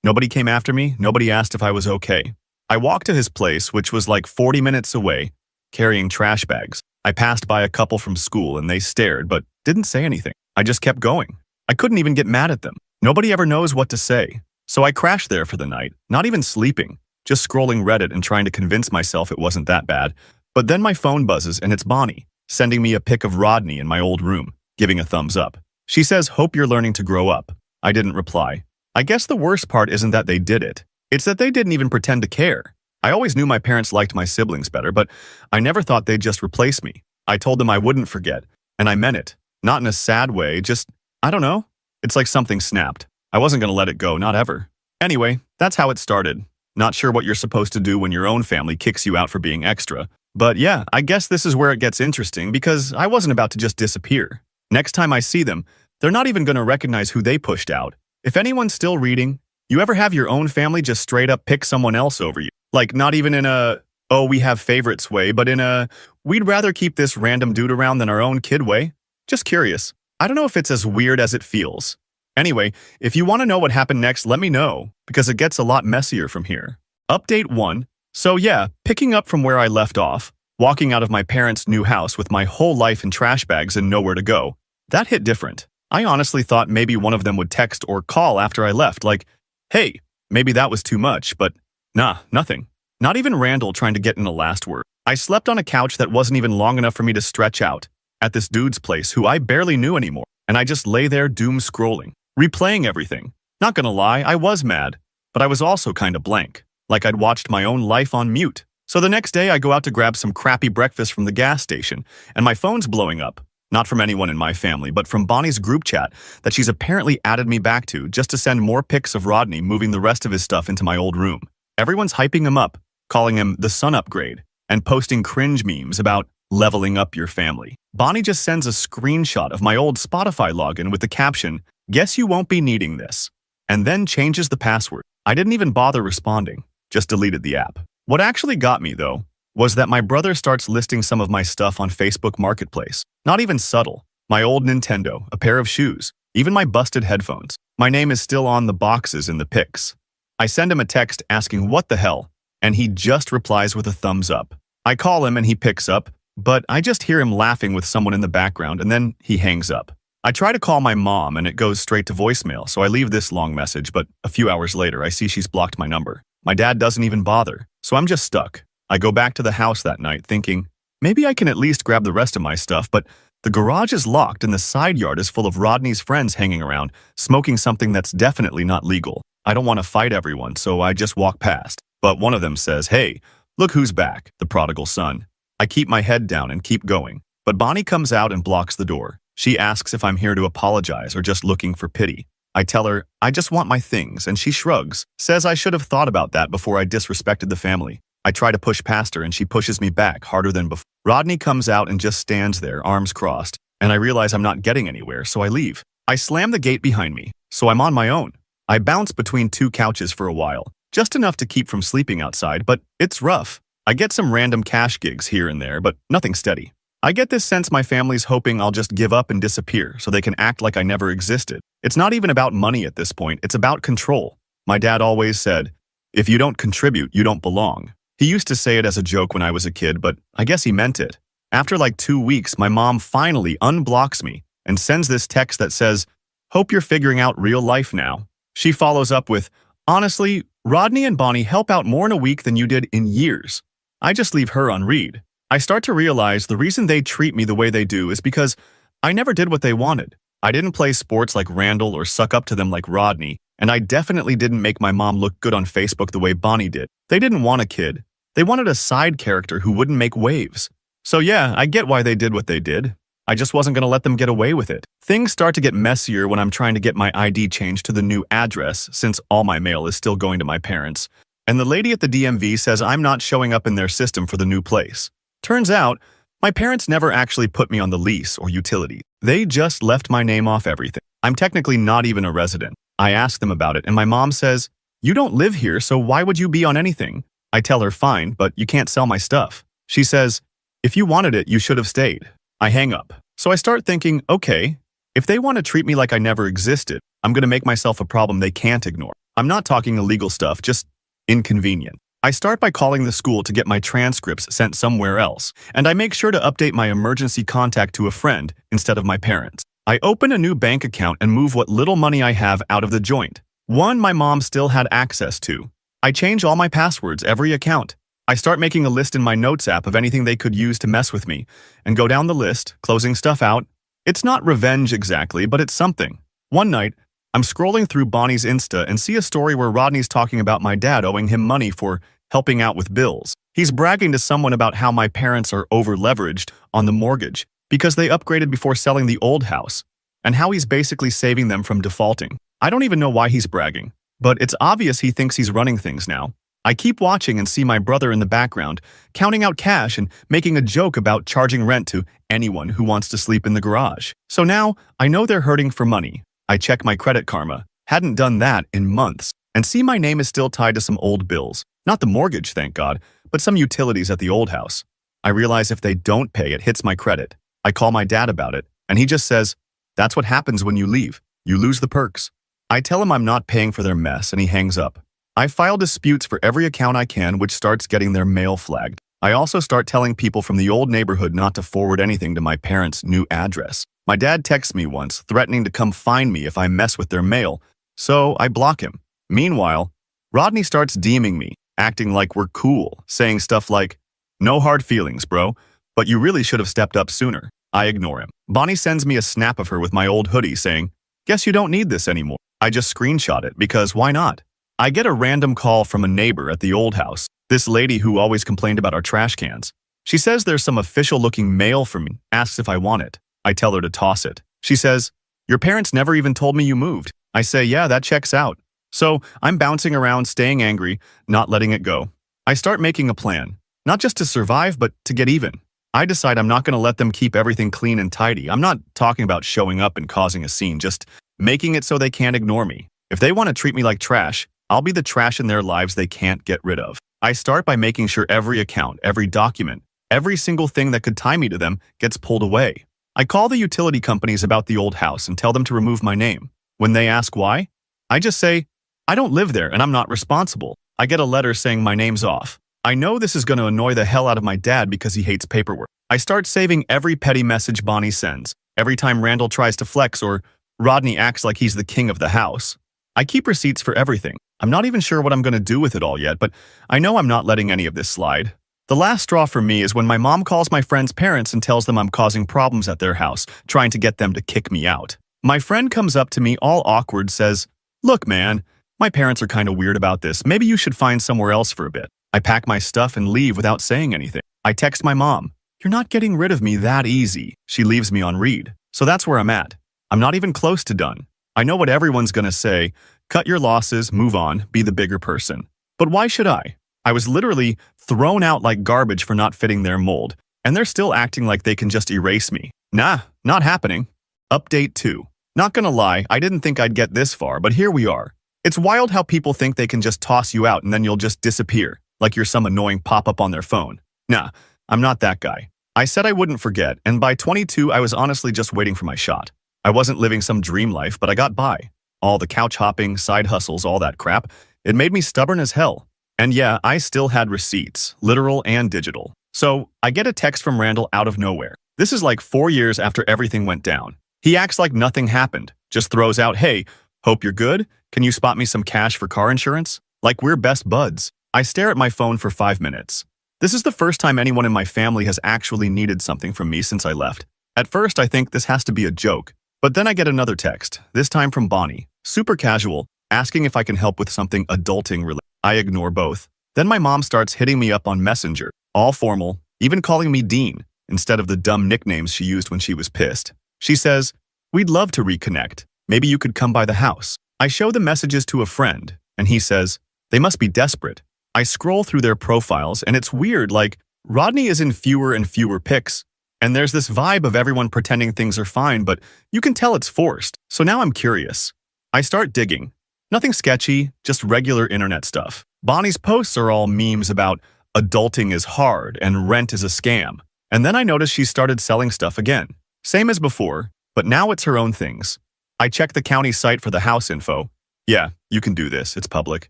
Nobody came after me, nobody asked if I was okay. I walked to his place, which was like 40 minutes away, carrying trash bags. I passed by a couple from school and they stared, but didn't say anything. I just kept going. I couldn't even get mad at them. Nobody ever knows what to say. So I crashed there for the night, not even sleeping, just scrolling Reddit and trying to convince myself it wasn't that bad. But then my phone buzzes and it's Bonnie, sending me a pic of Rodney in my old room, giving a thumbs up. She says, hope you're learning to grow up. I didn't reply. I guess the worst part isn't that they did it. It's that they didn't even pretend to care. I always knew my parents liked my siblings better, but I never thought they'd just replace me. I told them I wouldn't forget, and I meant it. Not in a sad way, just, I don't know. It's like something snapped. I wasn't going to let it go, not ever. Anyway, that's how it started. Not sure what you're supposed to do when your own family kicks you out for being extra. But yeah, I guess this is where it gets interesting because I wasn't about to just disappear. Next time I see them, they're not even going to recognize who they pushed out. If anyone's still reading, you ever have your own family just straight up pick someone else over you? Like not even in a, oh, we have favorites way, but in a, we'd rather keep this random dude around than our own kid way? Just curious. I don't know if it's as weird as it feels. Anyway, if you want to know what happened next, let me know, because it gets a lot messier from here. Update 1. So yeah, picking up from where I left off, walking out of my parents' new house with my whole life in trash bags and nowhere to go, that hit different. I honestly thought maybe one of them would text or call after I left, like, hey, maybe that was too much, but nah, nothing. Not even Randall trying to get in a last word. I slept on a couch that wasn't even long enough for me to stretch out, at this dude's place who I barely knew anymore, and I just lay there doom scrolling, replaying everything. Not gonna lie, I was mad, but I was also kinda blank, like I'd watched my own life on mute. So the next day I go out to grab some crappy breakfast from the gas station, and my phone's blowing up. Not from anyone in my family, but from Bonnie's group chat that she's apparently added me back to just to send more pics of Rodney moving the rest of his stuff into my old room. Everyone's hyping him up, calling him the son upgrade, and posting cringe memes about leveling up your family. Bonnie just sends a screenshot of my old Spotify login with the caption, "Guess you won't be needing this," and then changes the password. I didn't even bother responding, just deleted the app. What actually got me, though, was that my brother starts listing some of my stuff on Facebook Marketplace. Not even subtle. My old Nintendo, a pair of shoes, even my busted headphones. My name is still on the boxes in the pics. I send him a text asking what the hell, and he just replies with a thumbs up. I call him and he picks up, but I just hear him laughing with someone in the background and then he hangs up. I try to call my mom and it goes straight to voicemail, so I leave this long message, but a few hours later I see she's blocked my number. My dad doesn't even bother, so I'm just stuck. I go back to the house that night thinking, maybe I can at least grab the rest of my stuff, but the garage is locked and the side yard is full of Rodney's friends hanging around, smoking something that's definitely not legal. I don't want to fight everyone, so I just walk past. But one of them says, hey, look who's back, the prodigal son. I keep my head down and keep going, but Bonnie comes out and blocks the door. She asks if I'm here to apologize or just looking for pity. I tell her, I just want my things, and she shrugs, says I should have thought about that before I disrespected the family. I try to push past her and she pushes me back harder than before. Rodney comes out and just stands there, arms crossed, and I realize I'm not getting anywhere, so I leave. I slam the gate behind me, so I'm on my own. I bounce between two couches for a while, just enough to keep from sleeping outside, but it's rough. I get some random cash gigs here and there, but nothing steady. I get this sense my family's hoping I'll just give up and disappear so they can act like I never existed. It's not even about money at this point, it's about control. My dad always said, if you don't contribute, you don't belong. He used to say it as a joke when I was a kid, but I guess he meant it. After like 2 weeks, my mom finally unblocks me and sends this text that says, hope you're figuring out real life now. She follows up with, honestly, Rodney and Bonnie help out more in a week than you did in years. I just leave her on read. I start to realize the reason they treat me the way they do is because I never did what they wanted. I didn't play sports like Randall or suck up to them like Rodney, and I definitely didn't make my mom look good on Facebook the way Bonnie did. They didn't want a kid. They wanted a side character who wouldn't make waves. So yeah, I get why they did what they did. I just wasn't going to let them get away with it. Things start to get messier when I'm trying to get my ID changed to the new address since all my mail is still going to my parents. And the lady at the DMV says I'm not showing up in their system for the new place. Turns out, my parents never actually put me on the lease or utility. They just left my name off everything. I'm technically not even a resident. I ask them about it and my mom says, you don't live here, so why would you be on anything? I tell her fine, but you can't sell my stuff. She says, if you wanted it, you should have stayed. I hang up. So I start thinking, okay, if they want to treat me like I never existed, I'm going to make myself a problem they can't ignore. I'm not talking illegal stuff, just inconvenient. I start by calling the school to get my transcripts sent somewhere else, and I make sure to update my emergency contact to a friend instead of my parents. I open a new bank account and move what little money I have out of the joint. One my mom still had access to. I change all my passwords every account. I start making a list in my notes app of anything they could use to mess with me, and go down the list, closing stuff out. It's not revenge exactly, but it's something. One night, I'm scrolling through Bonnie's Insta and see a story where Rodney's talking about my dad owing him money for helping out with bills. He's bragging to someone about how my parents are over-leveraged on the mortgage because they upgraded before selling the old house, and how he's basically saving them from defaulting. I don't even know why he's bragging, but it's obvious he thinks he's running things now. I keep watching and see my brother in the background, counting out cash and making a joke about charging rent to anyone who wants to sleep in the garage. So now, I know they're hurting for money. I check my Credit Karma, hadn't done that in months, and see my name is still tied to some old bills. Not the mortgage, thank God, but some utilities at the old house. I realize if they don't pay, it hits my credit. I call my dad about it, and he just says, "That's what happens when you leave. You lose the perks." I tell him I'm not paying for their mess, and he hangs up. I file disputes for every account I can, which starts getting their mail flagged. I also start telling people from the old neighborhood not to forward anything to my parents' new address. My dad texts me once, threatening to come find me if I mess with their mail, so I block him. Meanwhile, Rodney starts DMing me, acting like we're cool, saying stuff like, "No hard feelings, bro, but you really should have stepped up sooner." I ignore him. Bonnie sends me a snap of her with my old hoodie saying, "Guess you don't need this anymore." I just screenshot it because why not? I get a random call from a neighbor at the old house, this lady who always complained about our trash cans. She says there's some official-looking mail for me, asks if I want it. I tell her to toss it. She says, "Your parents never even told me you moved." I say, "Yeah, that checks out." So I'm bouncing around, staying angry, not letting it go. I start making a plan, not just to survive, but to get even. I decide I'm not going to let them keep everything clean and tidy. I'm not talking about showing up and causing a scene, just making it so they can't ignore me. If they want to treat me like trash, I'll be the trash in their lives they can't get rid of. I start by making sure every account, every document, every single thing that could tie me to them gets pulled away. I call the utility companies about the old house and tell them to remove my name. When they ask why, I just say, "I don't live there and I'm not responsible." I get a letter saying my name's off. I know this is going to annoy the hell out of my dad because he hates paperwork. I start saving every petty message Bonnie sends, every time Randall tries to flex or Rodney acts like he's the king of the house. I keep receipts for everything. I'm not even sure what I'm going to do with it all yet, but I know I'm not letting any of this slide. The last straw for me is when my mom calls my friend's parents and tells them I'm causing problems at their house, trying to get them to kick me out. My friend comes up to me all awkward, says, "Look, man, my parents are kind of weird about this. Maybe you should find somewhere else for a bit." I pack my stuff and leave without saying anything. I text my mom, "You're not getting rid of me that easy." She leaves me on read. So that's where I'm at. I'm not even close to done. I know what everyone's going to say. Cut your losses, move on, be the bigger person. But why should I? I was literally thrown out like garbage for not fitting their mold, and they're still acting like they can just erase me. Nah, not happening. Update 2. Not gonna lie, I didn't think I'd get this far, but here we are. It's wild how people think they can just toss you out and then you'll just disappear, like you're some annoying pop-up on their phone. Nah, I'm not that guy. I said I wouldn't forget, and by 22, I was honestly just waiting for my shot. I wasn't living some dream life, but I got by. All the couch hopping, side hustles, all that crap, it made me stubborn as hell. And yeah, I still had receipts, literal and digital. So I get a text from Randall out of nowhere. This is like 4 years after everything went down. He acts like nothing happened, just throws out, "Hey, hope you're good. Can you spot me some cash for car insurance?" Like we're best buds. I stare at my phone for 5 minutes. This is the first time anyone in my family has actually needed something from me since I left. At first, I think this has to be a joke. But then I get another text, this time from Bonnie, super casual, asking if I can help with something adulting related. I ignore both. Then my mom starts hitting me up on Messenger, all formal, even calling me Dean, instead of the dumb nicknames she used when she was pissed. She says, "We'd love to reconnect. Maybe you could come by the house." I show the messages to a friend, and he says, "They must be desperate." I scroll through their profiles, and it's weird, like, Rodney is in fewer and fewer pics, and there's this vibe of everyone pretending things are fine, but you can tell it's forced. So now I'm curious. I start digging. Nothing sketchy, just regular internet stuff. Bonnie's posts are all memes about adulting is hard and rent is a scam. And then I notice she started selling stuff again. Same as before, but now it's her own things. I check the county site for the house info. Yeah, you can do this, it's public.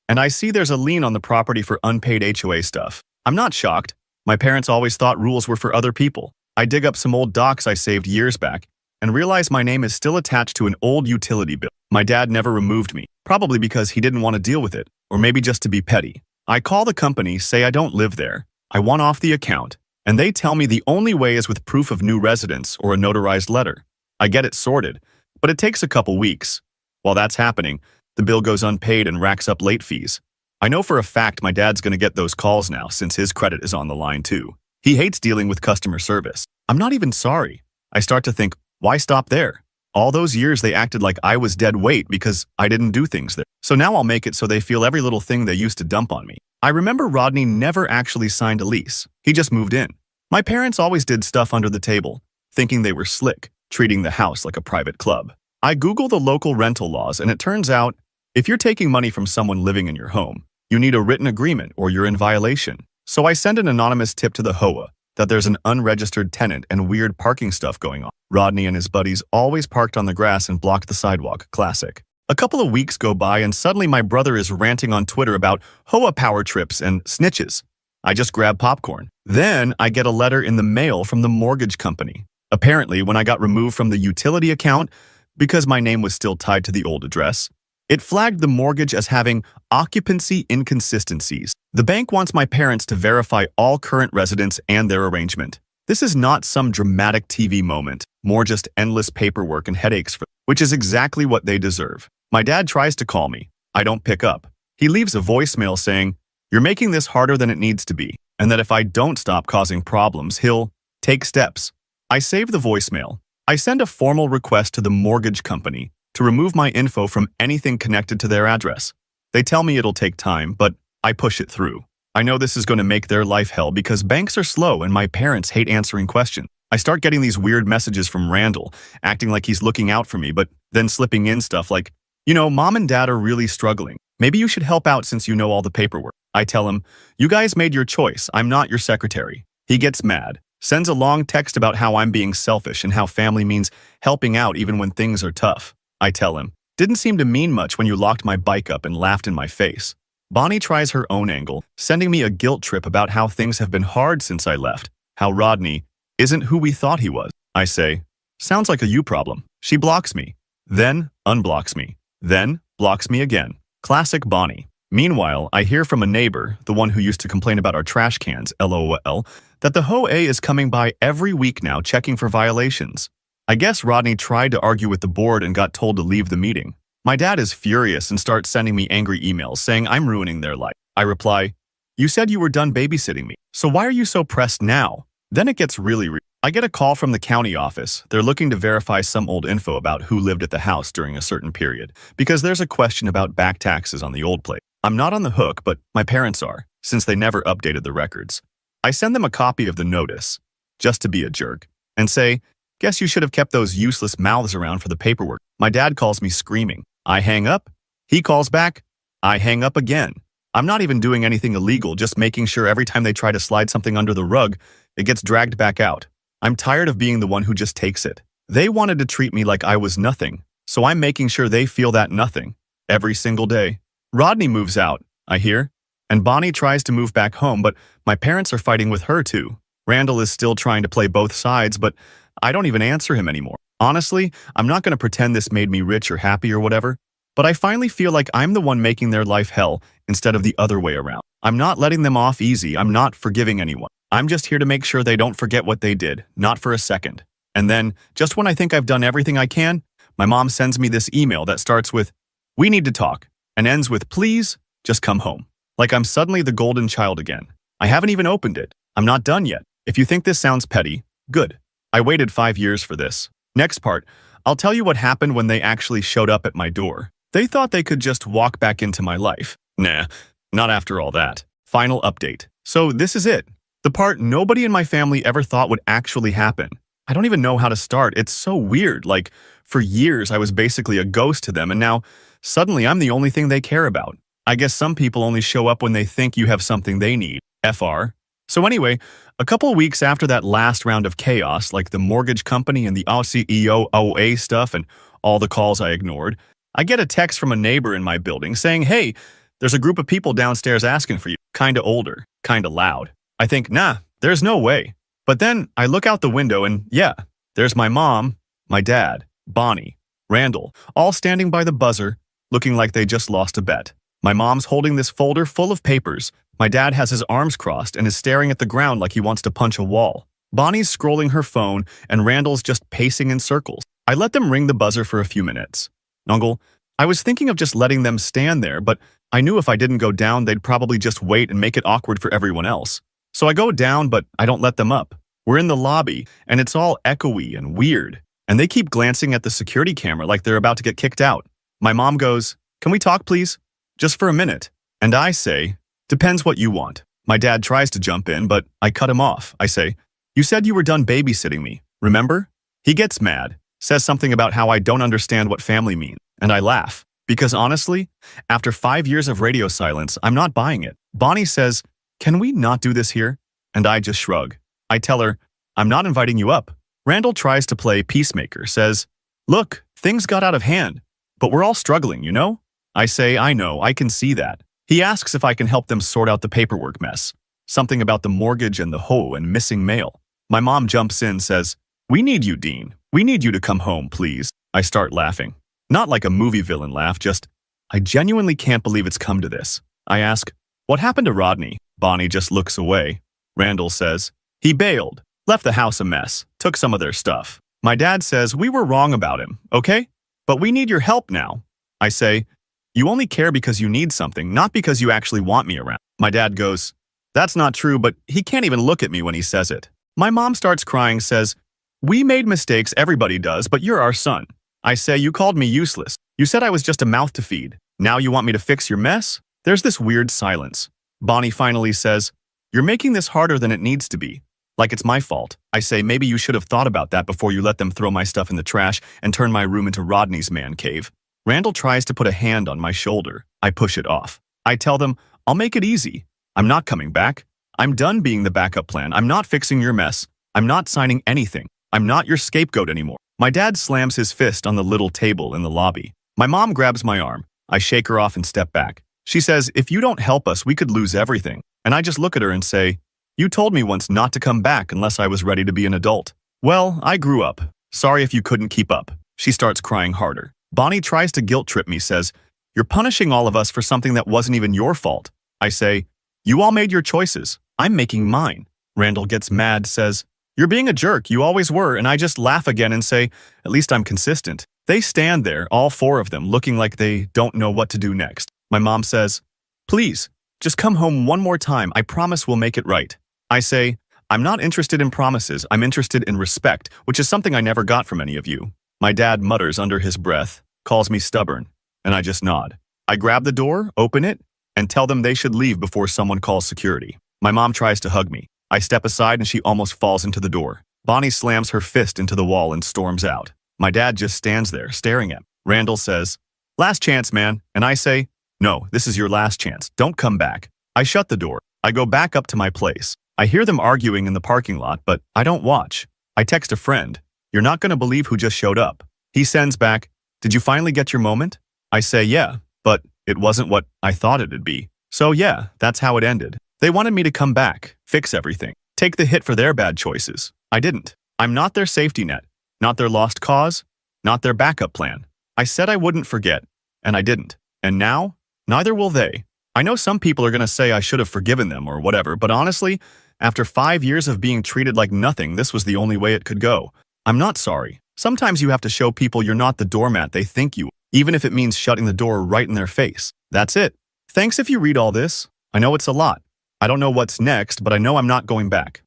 And I see there's a lien on the property for unpaid HOA stuff. I'm not shocked. My parents always thought rules were for other people. I dig up some old docs I saved years back and realize my name is still attached to an old utility bill. My dad never removed me, probably because he didn't want to deal with it, or maybe just to be petty. I call the company, say I don't live there. I want off the account, and they tell me the only way is with proof of new residence or a notarized letter. I get it sorted, but it takes a couple weeks. While that's happening, the bill goes unpaid and racks up late fees. I know for a fact my dad's going to get those calls now since his credit is on the line too. He hates dealing with customer service. I'm not even sorry. I start to think, why stop there? All those years they acted like I was dead weight because I didn't do things there. So now I'll make it so they feel every little thing they used to dump on me. I remember Rodney never actually signed a lease. He just moved in. My parents always did stuff under the table, thinking they were slick, treating the house like a private club. I Google the local rental laws, and it turns out, if you're taking money from someone living in your home, you need a written agreement or you're in violation. So I send an anonymous tip to the HOA that there's an unregistered tenant and weird parking stuff going on. Rodney and his buddies always parked on the grass and blocked the sidewalk. Classic. A couple of weeks go by and suddenly my brother is ranting on Twitter about HOA power trips and snitches. I just grab popcorn. Then I get a letter in the mail from the mortgage company. Apparently, when I got removed from the utility account because my name was still tied to the old address, it flagged the mortgage as having occupancy inconsistencies. The bank wants my parents to verify all current residents and their arrangement. This is not some dramatic TV moment, more just endless paperwork and headaches, which is exactly what they deserve. My dad tries to call me. I don't pick up. He leaves a voicemail saying, "You're making this harder than it needs to be," and that if I don't stop causing problems, he'll take steps. I save the voicemail. I send a formal request to the mortgage company to remove my info from anything connected to their address. They tell me it'll take time, but I push it through. I know this is going to make their life hell because banks are slow and my parents hate answering questions. I start getting these weird messages from Randall, acting like he's looking out for me, but then slipping in stuff like, Mom and Dad are really struggling. Maybe you should help out since you know all the paperwork. I tell him, "You guys made your choice. I'm not your secretary." He gets mad, sends a long text about how I'm being selfish and how family means helping out even when things are tough. I tell him, "Didn't seem to mean much when you locked my bike up and laughed in my face." Bonnie tries her own angle, sending me a guilt trip about how things have been hard since I left, how Rodney isn't who we thought he was. I say, "Sounds like a you problem." She blocks me, then unblocks me, then blocks me again. Classic Bonnie. Meanwhile, I hear from a neighbor, the one who used to complain about our trash cans, LOL, that the HOA is coming by every week now checking for violations. I guess Rodney tried to argue with the board and got told to leave the meeting. My dad is furious and starts sending me angry emails saying I'm ruining their life. I reply, "You said you were done babysitting me, so why are you so pressed now?" Then it gets really real. I get a call from the county office. They're looking to verify some old info about who lived at the house during a certain period, because there's a question about back taxes on the old place. I'm not on the hook, but my parents are, since they never updated the records. I send them a copy of the notice, just to be a jerk, and say, "Guess you should have kept those useless mouths around for the paperwork." My dad calls me screaming. I hang up. He calls back. I hang up again. I'm not even doing anything illegal, just making sure every time they try to slide something under the rug, it gets dragged back out. I'm tired of being the one who just takes it. They wanted to treat me like I was nothing, so I'm making sure they feel that nothing every single day. Rodney moves out, I hear, and Bonnie tries to move back home, but my parents are fighting with her too. Randall is still trying to play both sides, but I don't even answer him anymore. Honestly, I'm not going to pretend this made me rich or happy or whatever, but I finally feel like I'm the one making their life hell instead of the other way around. I'm not letting them off easy. I'm not forgiving anyone. I'm just here to make sure they don't forget what they did, not for a second. And then, just when I think I've done everything I can, my mom sends me this email that starts with, "We need to talk," and ends with, "Please, just come home." Like I'm suddenly the golden child again. I haven't even opened it. I'm not done yet. If you think this sounds petty, good. I waited 5 years for this. Next part, I'll tell you what happened when they actually showed up at my door. They thought they could just walk back into my life. Nah, not after all that. Final update. So this is it. The part nobody in my family ever thought would actually happen. I don't even know how to start. It's so weird. Like, for years I was basically a ghost to them, and now suddenly I'm the only thing they care about. I guess some people only show up when they think you have something they need. FR. So anyway, a couple weeks after that last round of chaos, like the mortgage company and the OA stuff and all the calls I ignored, I get a text from a neighbor in my building saying, "Hey, there's a group of people downstairs asking for you. Kinda older, kinda loud." I think, nah, there's no way. But then I look out the window and yeah, there's my mom, my dad, Bonnie, Randall, all standing by the buzzer, looking like they just lost a bet. My mom's holding this folder full of papers. My dad has his arms crossed and is staring at the ground like he wants to punch a wall. Bonnie's scrolling her phone and Randall's just pacing in circles. I let them ring the buzzer for a few minutes. Nungle, I was thinking of just letting them stand there, but I knew if I didn't go down, they'd probably just wait and make it awkward for everyone else. So I go down, but I don't let them up. We're in the lobby, and it's all echoey and weird, and they keep glancing at the security camera like they're about to get kicked out. My mom goes, "Can we talk, please? Just for a minute." And I say, "Depends what you want." My dad tries to jump in, but I cut him off. I say, "You said you were done babysitting me, remember?" He gets mad, says something about how I don't understand what family means, and I laugh. Because honestly, after 5 years of radio silence, I'm not buying it. Bonnie says, can we not do this here? And I just shrug. I tell her, I'm not inviting you up. Randall tries to play peacemaker, says, look, things got out of hand, but we're all struggling, you know? I say, I know, I can see that. He asks if I can help them sort out the paperwork mess. Something about the mortgage and the hoe and missing mail. My mom jumps in, says, we need you, Dean. We need you to come home, please. I start laughing. Not like a movie villain laugh, just, I genuinely can't believe it's come to this. I ask, what happened to Rodney? Bonnie just looks away. Randall says, he bailed, left the house a mess, took some of their stuff. My dad says, we were wrong about him, okay? But we need your help now. I say, you only care because you need something, not because you actually want me around. My dad goes, that's not true, but he can't even look at me when he says it. My mom starts crying, says, we made mistakes, everybody does, but you're our son. I say, you called me useless. You said I was just a mouth to feed. Now you want me to fix your mess? There's this weird silence. Bonnie finally says, you're making this harder than it needs to be. Like it's my fault. I say, maybe you should have thought about that before you let them throw my stuff in the trash and turn my room into Rodney's man cave. Randall tries to put a hand on my shoulder. I push it off. I tell them, I'll make it easy. I'm not coming back. I'm done being the backup plan. I'm not fixing your mess. I'm not signing anything. I'm not your scapegoat anymore. My dad slams his fist on the little table in the lobby. My mom grabs my arm. I shake her off and step back. She says, if you don't help us, we could lose everything. And I just look at her and say, you told me once not to come back unless I was ready to be an adult. Well, I grew up. Sorry if you couldn't keep up. She starts crying harder. Bonnie tries to guilt trip me, says, you're punishing all of us for something that wasn't even your fault. I say, you all made your choices. I'm making mine. Randall gets mad, says, you're being a jerk, you always were, and I just laugh again and say, at least I'm consistent. They stand there, all four of them, looking like they don't know what to do next. My mom says, please, just come home one more time. I promise we'll make it right. I say, I'm not interested in promises. I'm interested in respect, which is something I never got from any of you. My dad mutters under his breath, calls me stubborn, and I just nod. I grab the door, open it, and tell them they should leave before someone calls security. My mom tries to hug me. I step aside and she almost falls into the door. Bonnie slams her fist into the wall and storms out. My dad just stands there, staring at me. Randall says, last chance, man. And I say, no, this is your last chance. Don't come back. I shut the door. I go back up to my place. I hear them arguing in the parking lot, but I don't watch. I text a friend. You're not going to believe who just showed up. He sends back, did you finally get your moment? I say, yeah, but it wasn't what I thought it'd be. So yeah, that's how it ended. They wanted me to come back, fix everything, take the hit for their bad choices. I didn't. I'm not their safety net, not their lost cause, not their backup plan. I said I wouldn't forget, and I didn't. And now, neither will they. I know some people are going to say I should have forgiven them or whatever, but honestly, after 5 years of being treated like nothing, this was the only way it could go. I'm not sorry. Sometimes you have to show people you're not the doormat they think you are, even if it means shutting the door right in their face. That's it. Thanks if you read all this. I know it's a lot. I don't know what's next, but I know I'm not going back.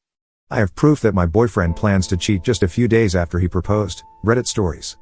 I have proof that my boyfriend plans to cheat just a few days after he proposed. Reddit stories.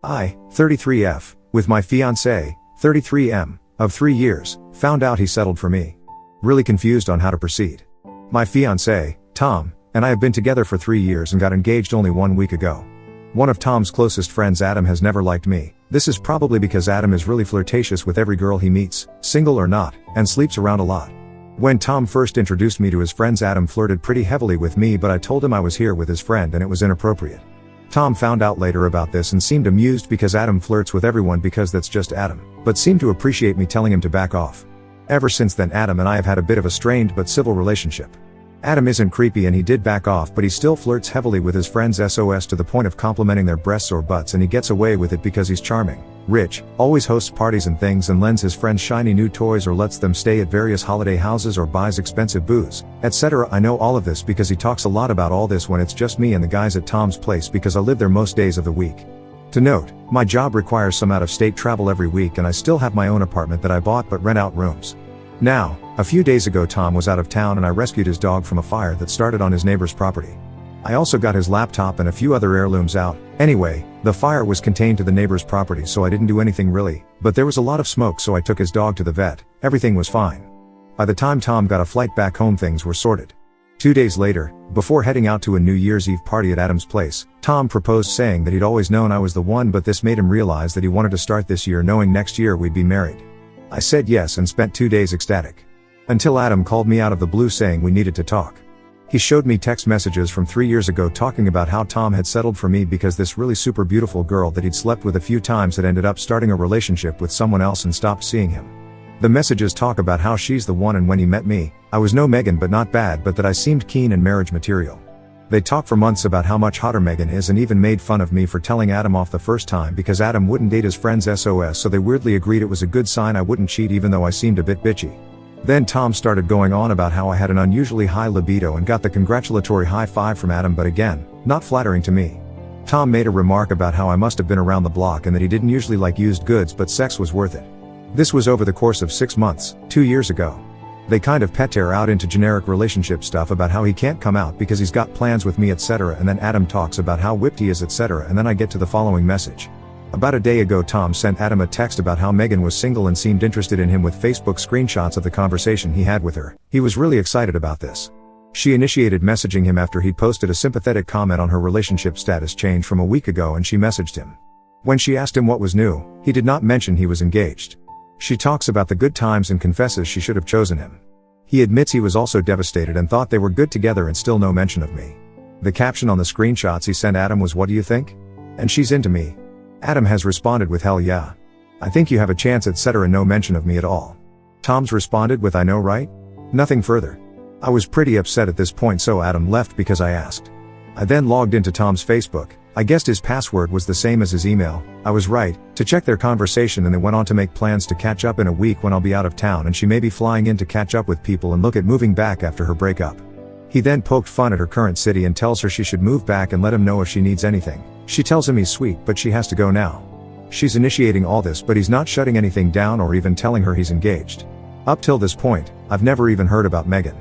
I, 33F, with my fiancé, 33M, of 3 years, found out he settled for me. Really confused on how to proceed. My fiancé, Tom, and I have been together for 3 years and got engaged only 1 week ago. One of Tom's closest friends, Adam, has never liked me. This is probably because Adam is really flirtatious with every girl he meets, single or not, and sleeps around a lot. When Tom first introduced me to his friends, Adam flirted pretty heavily with me, but I told him I was here with his friend and it was inappropriate. Tom found out later about this and seemed amused because Adam flirts with everyone because that's just Adam, but seemed to appreciate me telling him to back off. Ever since then, Adam and I have had a bit of a strained but civil relationship. Adam isn't creepy and he did back off, but he still flirts heavily with his friends SOS to the point of complimenting their breasts or butts, and he gets away with it because he's charming, rich, always hosts parties and things and lends his friends shiny new toys or lets them stay at various holiday houses or buys expensive booze, etc. I know all of this because he talks a lot about all this when it's just me and the guys at Tom's place because I live there most days of the week. To note, my job requires some out-of-state travel every week and I still have my own apartment that I bought but rent out rooms. Now, a few days ago Tom was out of town and I rescued his dog from a fire that started on his neighbor's property. I also got his laptop and a few other heirlooms out. Anyway, the fire was contained to the neighbor's property, so I didn't do anything really, but there was a lot of smoke, so I took his dog to the vet. Everything was fine. By the time Tom got a flight back home, things were sorted. 2 days later, before heading out to a New Year's Eve party at Adam's place, Tom proposed, saying that he'd always known I was the one, but this made him realize that he wanted to start this year knowing next year we'd be married. I said yes and spent 2 days ecstatic. Until Adam called me out of the blue saying we needed to talk. He showed me text messages from 3 years ago talking about how Tom had settled for me because this really super beautiful girl that he'd slept with a few times had ended up starting a relationship with someone else and stopped seeing him. The messages talk about how she's the one, and when he met me, I was no Megan but not bad, but that I seemed keen and marriage material. They talked for months about how much hotter Megan is and even made fun of me for telling Adam off the first time because Adam wouldn't date his friend's SOS, so they weirdly agreed it was a good sign I wouldn't cheat even though I seemed a bit bitchy. Then Tom started going on about how I had an unusually high libido and got the congratulatory high five from Adam, but again, not flattering to me. Tom made a remark about how I must have been around the block and that he didn't usually like used goods but sex was worth it. This was over the course of 6 months, 2 years ago. They kind of petter out into generic relationship stuff about how he can't come out because he's got plans with me etc, and then Adam talks about how whipped he is etc, and then I get to the following message. About a day ago Tom sent Adam a text about how Megan was single and seemed interested in him with Facebook screenshots of the conversation he had with her. He was really excited about this. She initiated messaging him after he'd posted a sympathetic comment on her relationship status change from a week ago, and she messaged him. When she asked him what was new, he did not mention he was engaged. She talks about the good times and confesses she should have chosen him. He admits he was also devastated and thought they were good together, and still no mention of me. The caption on the screenshots he sent Adam was, "What do you think? And she's into me." Adam has responded with, "Hell yeah. I think you have a chance etc, no mention of me at all." Tom's responded with, "I know, right?" Nothing further. I was pretty upset at this point, so Adam left because I asked. I then logged into Tom's Facebook. I guessed his password was the same as his email. I was right, to check their conversation, and they went on to make plans to catch up in a week when I'll be out of town and she may be flying in to catch up with people and look at moving back after her breakup. He then poked fun at her current city and tells her she should move back and let him know if she needs anything. She tells him he's sweet but she has to go now. She's initiating all this, but he's not shutting anything down or even telling her he's engaged. Up till this point, I've never even heard about Megan.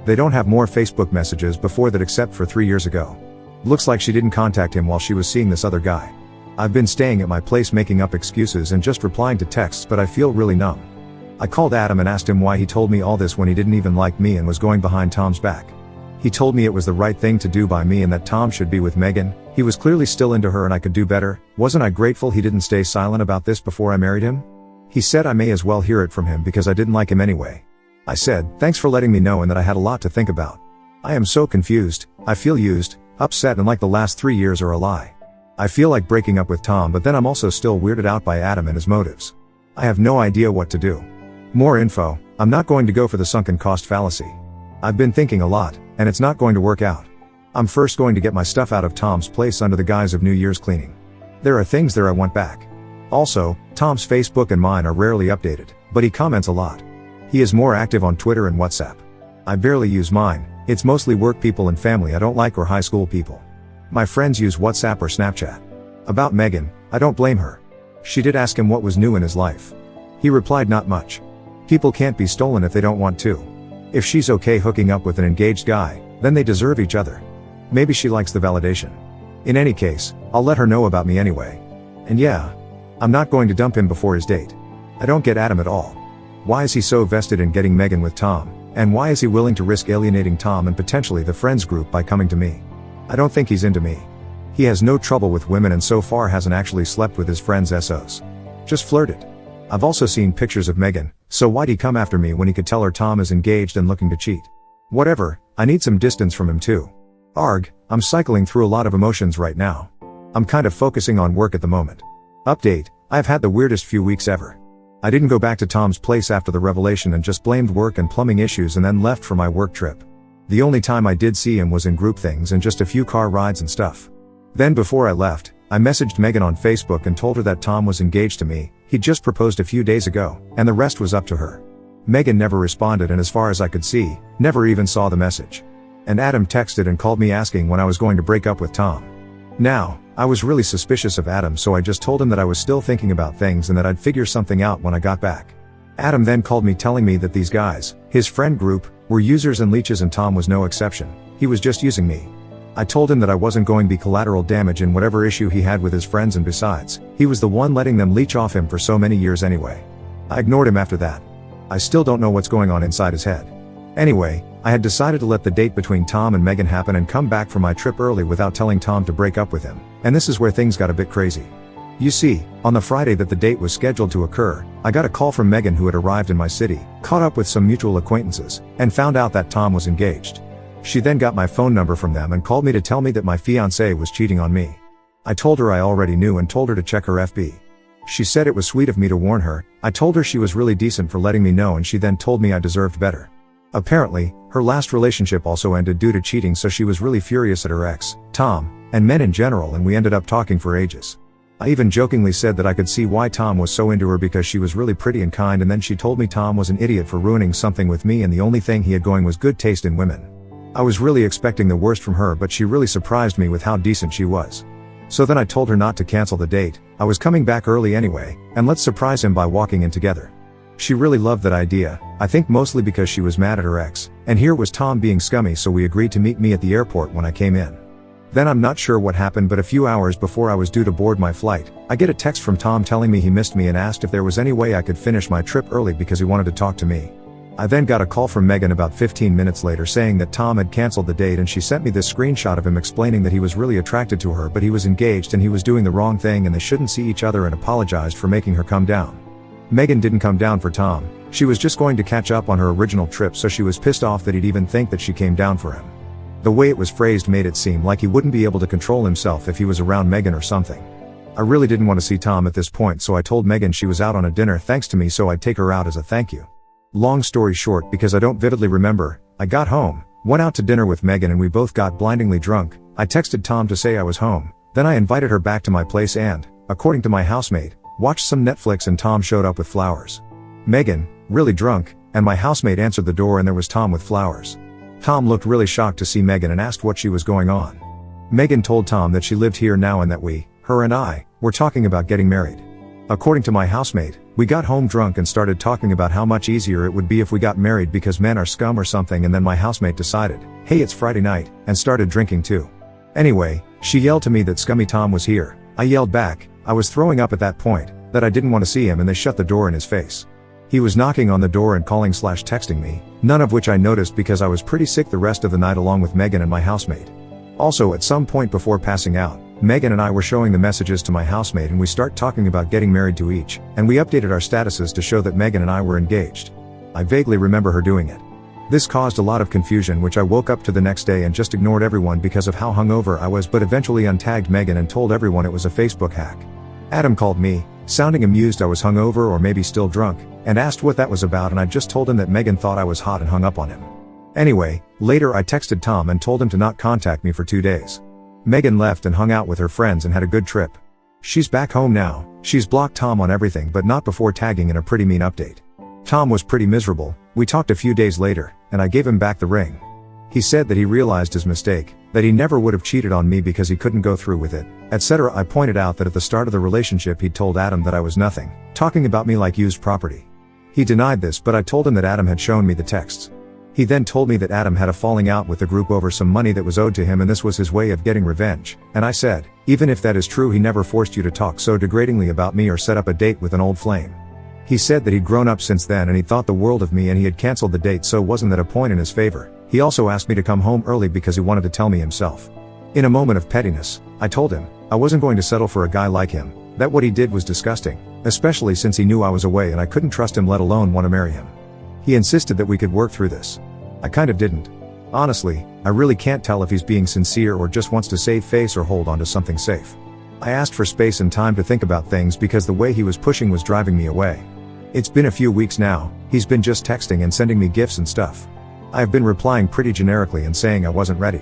They don't have more Facebook messages before that except for 3 years ago. Looks like she didn't contact him while she was seeing this other guy. I've been staying at my place making up excuses and just replying to texts, but I feel really numb. I called Adam and asked him why he told me all this when he didn't even like me and was going behind Tom's back. He told me it was the right thing to do by me and that Tom should be with Megan. He was clearly still into her and I could do better. Wasn't I grateful he didn't stay silent about this before I married him? He said I may as well hear it from him because I didn't like him anyway. I said, "Thanks for letting me know and that I had a lot to think about. I am so confused. I feel used, upset, and like the last 3 years are a lie. I feel like breaking up with Tom, but then I'm also still weirded out by Adam and his motives. I have no idea what to do. More info. I'm not going to go for the sunken cost fallacy. I've been thinking a lot, and it's not going to work out. I'm first going to get my stuff out of Tom's place under the guise of New Year's cleaning. There are things there I want back. Also, Tom's Facebook and mine are rarely updated, but he comments a lot. He is more active on Twitter and WhatsApp. I barely use mine. It's mostly work people and family I don't like or high school people. My friends use WhatsApp or Snapchat. About Megan, I don't blame her. She did ask him what was new in his life. He replied, not much. People can't be stolen if they don't want to. If she's okay hooking up with an engaged guy, then they deserve each other. Maybe she likes the validation. In any case, I'll let her know about me anyway. And yeah, I'm not going to dump him before his date. I don't get Adam at all. Why is he so vested in getting Megan with Tom? And why is he willing to risk alienating Tom and potentially the friends group by coming to me? I don't think he's into me. He has no trouble with women and so far hasn't actually slept with his friends' SOs. Just flirted. I've also seen pictures of Megan, so why'd he come after me when he could tell her Tom is engaged and looking to cheat? Whatever, I need some distance from him too. Arg, I'm cycling through a lot of emotions right now. I'm kind of focusing on work at the moment. Update, I've had the weirdest few weeks ever. I didn't go back to Tom's place after the revelation and just blamed work and plumbing issues and then left for my work trip. The only time I did see him was in group things and just a few car rides and stuff. Then before I left, I messaged Megan on Facebook and told her that Tom was engaged to me. He'd just proposed a few days ago, and the rest was up to her. Megan never responded and as far as I could see, never even saw the message. And Adam texted and called me asking when I was going to break up with Tom. Now, I was really suspicious of Adam, so I just told him that I was still thinking about things and that I'd figure something out when I got back. Adam then called me telling me that these guys, his friend group, were users and leeches and Tom was no exception. He was just using me. I told him that I wasn't going to be collateral damage in whatever issue he had with his friends, and besides, he was the one letting them leech off him for so many years anyway. I ignored him after that. I still don't know what's going on inside his head. Anyway, I had decided to let the date between Tom and Megan happen and come back from my trip early without telling Tom to break up with him, and this is where things got a bit crazy. You see, on the Friday that the date was scheduled to occur, I got a call from Megan, who had arrived in my city, caught up with some mutual acquaintances, and found out that Tom was engaged. She then got my phone number from them and called me to tell me that my fiancé was cheating on me. I told her I already knew and told her to check her FB. She said it was sweet of me to warn her. I told her she was really decent for letting me know, and she then told me I deserved better. Apparently, her last relationship also ended due to cheating, so she was really furious at her ex, Tom, and men in general, and we ended up talking for ages. I even jokingly said that I could see why Tom was so into her because she was really pretty and kind, and then she told me Tom was an idiot for ruining something with me and the only thing he had going was good taste in women. I was really expecting the worst from her, but she really surprised me with how decent she was. So then I told her not to cancel the date, I was coming back early anyway, and let's surprise him by walking in together. She really loved that idea, I think mostly because she was mad at her ex, and here was Tom being scummy, so we agreed to meet me at the airport when I came in. Then I'm not sure what happened, but a few hours before I was due to board my flight, I get a text from Tom telling me he missed me and asked if there was any way I could finish my trip early because he wanted to talk to me. I then got a call from Megan about 15 minutes later saying that Tom had canceled the date, and she sent me this screenshot of him explaining that he was really attracted to her, but he was engaged and he was doing the wrong thing and they shouldn't see each other, and apologized for making her come down. Megan didn't come down for Tom. She was just going to catch up on her original trip, so she was pissed off that he'd even think that she came down for him. The way it was phrased made it seem like he wouldn't be able to control himself if he was around Megan or something. I really didn't want to see Tom at this point, so I told Megan she was out on a dinner thanks to me, so I'd take her out as a thank you. Long story short, because I don't vividly remember, I got home, went out to dinner with Megan, and we both got blindingly drunk. I texted Tom to say I was home, then I invited her back to my place and, according to my housemate, watched some Netflix, and Tom showed up with flowers. Megan, really drunk, and my housemate answered the door and there was Tom with flowers. Tom looked really shocked to see Megan and asked what she was going on. Megan told Tom that she lived here now and that we, her and I, were talking about getting married. According to my housemate, we got home drunk and started talking about how much easier it would be if we got married because men are scum or something, and then my housemate decided, hey, it's Friday night, and started drinking too. Anyway, she yelled to me that scummy Tom was here. I yelled back, I was throwing up at that point, that I didn't want to see him, and they shut the door in his face. He was knocking on the door and calling/texting me, none of which I noticed because I was pretty sick the rest of the night along with Megan and my housemate. Also, at some point before passing out, Megan and I were showing the messages to my housemate, and we start talking about getting married to each, and we updated our statuses to show that Megan and I were engaged. I vaguely remember her doing it. This caused a lot of confusion, which I woke up to the next day and just ignored everyone because of how hungover I was, but eventually untagged Megan and told everyone it was a Facebook hack. Adam called me, sounding amused I was hungover or maybe still drunk, and asked what that was about, and I just told him that Megan thought I was hot and hung up on him. Anyway, later I texted Tom and told him to not contact me for 2 days. Megan left and hung out with her friends and had a good trip. She's back home now. She's blocked Tom on everything, but not before tagging in a pretty mean update. Tom was pretty miserable. We talked a few days later, and I gave him back the ring. He said that he realized his mistake, that he never would have cheated on me because he couldn't go through with it, etc. I pointed out that at the start of the relationship he'd told Adam that I was nothing, talking about me like used property. He denied this, but I told him that Adam had shown me the texts. He then told me that Adam had a falling out with the group over some money that was owed to him, and this was his way of getting revenge, and I said, even if that is true, he never forced you to talk so degradingly about me or set up a date with an old flame. He said that he'd grown up since then and he thought the world of me, and he had cancelled the date, so wasn't that a point in his favor. He also asked me to come home early because he wanted to tell me himself. In a moment of pettiness, I told him I wasn't going to settle for a guy like him, that what he did was disgusting, especially since he knew I was away and I couldn't trust him, let alone want to marry him. He insisted that we could work through this. I kind of didn't. Honestly, I really can't tell if he's being sincere or just wants to save face or hold on to something safe. I asked for space and time to think about things because the way he was pushing was driving me away. It's been a few weeks now, he's been just texting and sending me gifts and stuff. I've been replying pretty generically and saying I wasn't ready.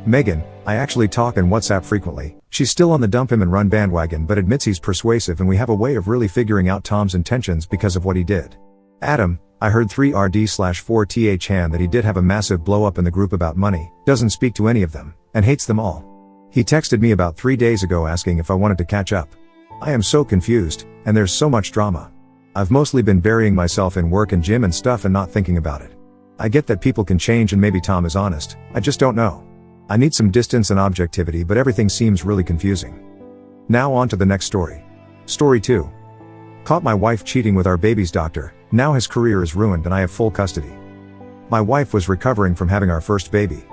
Megan, I actually talk and WhatsApp frequently. She's still on the dump him and run bandwagon, but admits he's persuasive, and we have a way of really figuring out Tom's intentions because of what he did. Adam, I heard 3RD/4TH Han that he did have a massive blow up in the group about money, doesn't speak to any of them, and hates them all. He texted me about 3 days ago asking if I wanted to catch up. I am so confused, and there's so much drama. I've mostly been burying myself in work and gym and stuff and not thinking about it. I get that people can change and maybe Tom is honest, I just don't know. I need some distance and objectivity, but everything seems really confusing. Now on to the next story. Story 2. Caught my wife cheating with our baby's doctor. Now his career is ruined and I have full custody. My wife was recovering from having our first baby.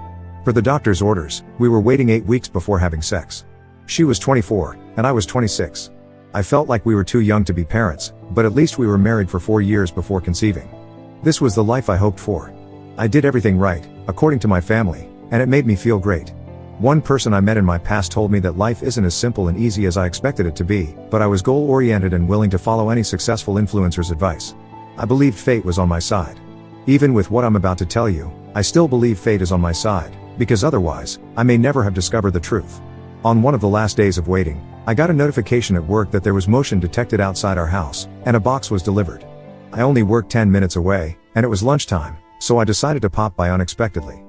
Per the doctor's orders, we were waiting 8 weeks before having sex. She was 24, and I was 26. I felt like we were too young to be parents, but at least we were married for 4 years before conceiving. This was the life I hoped for. I did everything right, according to my family, and it made me feel great. One person I met in my past told me that life isn't as simple and easy as I expected it to be, but I was goal-oriented and willing to follow any successful influencer's advice. I believed fate was on my side. Even with what I'm about to tell you, I still believe fate is on my side, because otherwise, I may never have discovered the truth. On one of the last days of waiting, I got a notification at work that there was motion detected outside our house, and a box was delivered. I only worked 10 minutes away, and it was lunchtime, so I decided to pop by unexpectedly.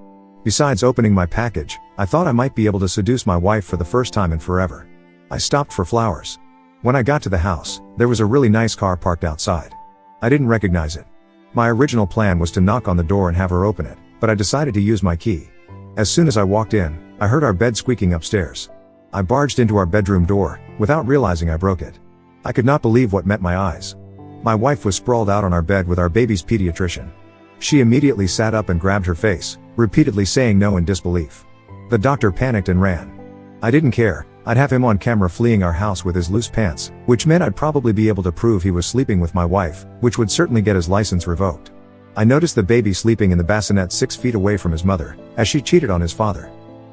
Besides opening my package, I thought I might be able to seduce my wife for the first time in forever. I stopped for flowers. When I got to the house, there was a really nice car parked outside. I didn't recognize it. My original plan was to knock on the door and have her open it, but I decided to use my key. As soon as I walked in, I heard our bed squeaking upstairs. I barged into our bedroom door, without realizing I broke it. I could not believe what met my eyes. My wife was sprawled out on our bed with our baby's pediatrician. She immediately sat up and grabbed her face, repeatedly saying no in disbelief. The doctor panicked and ran. I didn't care. I'd have him on camera fleeing our house with his loose pants, which meant I'd probably be able to prove he was sleeping with my wife, which would certainly get his license revoked. I noticed the baby sleeping in the bassinet 6 feet away from his mother, as she cheated on his father.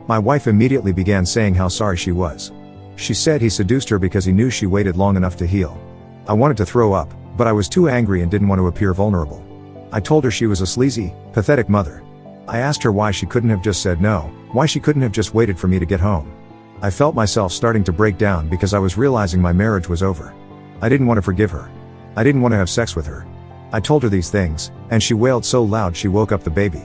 My wife immediately began saying how sorry she was. She said he seduced her because he knew she waited long enough to heal. I wanted to throw up, but I was too angry and didn't want to appear vulnerable. I told her she was a sleazy, pathetic mother. I asked her why she couldn't have just said no, why she couldn't have just waited for me to get home. I felt myself starting to break down because I was realizing my marriage was over. I didn't want to forgive her. I didn't want to have sex with her. I told her these things, and she wailed so loud she woke up the baby.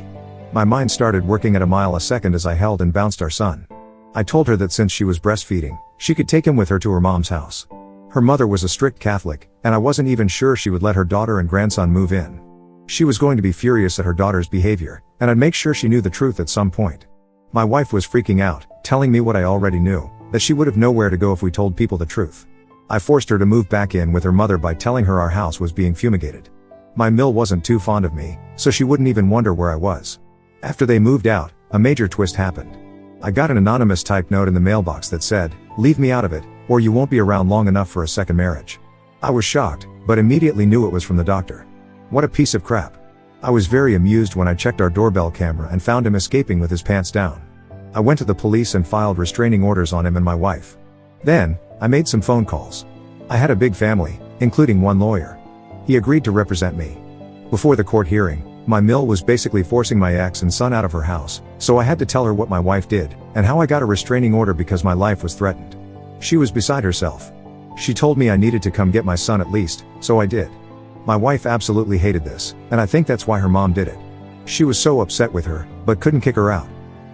My mind started working at a mile a second as I held and bounced our son. I told her that since she was breastfeeding, she could take him with her to her mom's house. Her mother was a strict Catholic, and I wasn't even sure she would let her daughter and grandson move in. She was going to be furious at her daughter's behavior, and I'd make sure she knew the truth at some point. My wife was freaking out, telling me what I already knew, that she would have nowhere to go if we told people the truth. I forced her to move back in with her mother by telling her our house was being fumigated. My mill wasn't too fond of me, so she wouldn't even wonder where I was. After they moved out, a major twist happened. I got an anonymous typed note in the mailbox that said, "Leave me out of it, or you won't be around long enough for a second marriage." I was shocked, but immediately knew it was from the doctor. What a piece of crap. I was very amused when I checked our doorbell camera and found him escaping with his pants down. I went to the police and filed restraining orders on him and my wife. Then, I made some phone calls. I had a big family, including one lawyer. He agreed to represent me. Before the court hearing, my mill was basically forcing my ex and son out of her house, so I had to tell her what my wife did, and how I got a restraining order because my life was threatened. She was beside herself. She told me I needed to come get my son at least, so I did. My wife absolutely hated this, and I think that's why her mom did it. She was so upset with her, but couldn't kick her out.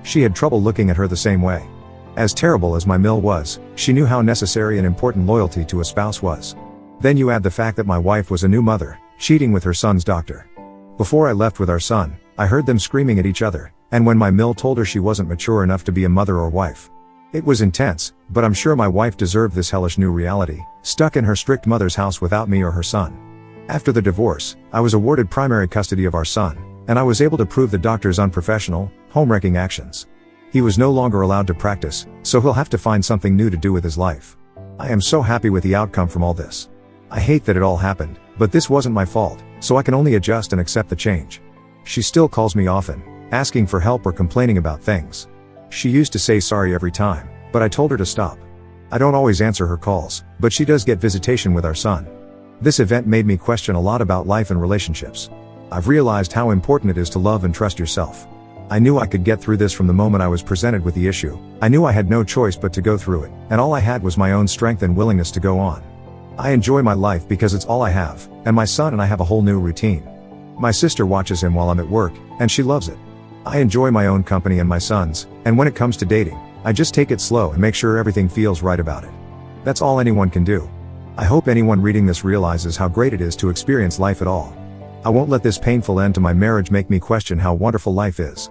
She had trouble looking at her the same way. As terrible as my mill was, she knew how necessary and important loyalty to a spouse was. Then you add the fact that my wife was a new mother, cheating with her son's doctor. Before I left with our son, I heard them screaming at each other, and when my mill told her she wasn't mature enough to be a mother or wife. It was intense, but I'm sure my wife deserved this hellish new reality, stuck in her strict mother's house without me or her son. After the divorce, I was awarded primary custody of our son, and I was able to prove the doctor's unprofessional, home-wrecking actions. He was no longer allowed to practice, so he'll have to find something new to do with his life. I am so happy with the outcome from all this. I hate that it all happened, but this wasn't my fault, so I can only adjust and accept the change. She still calls me often, asking for help or complaining about things. She used to say sorry every time, but I told her to stop. I don't always answer her calls, but she does get visitation with our son. This event made me question a lot about life and relationships. I've realized how important it is to love and trust yourself. I knew I could get through this from the moment I was presented with the issue. I knew I had no choice but to go through it, and all I had was my own strength and willingness to go on. I enjoy my life because it's all I have, and my son and I have a whole new routine. My sister watches him while I'm at work, and she loves it. I enjoy my own company and my son's, and when it comes to dating, I just take it slow and make sure everything feels right about it. That's all anyone can do. I hope anyone reading this realizes how great it is to experience life at all. I won't let this painful end to my marriage make me question how wonderful life is.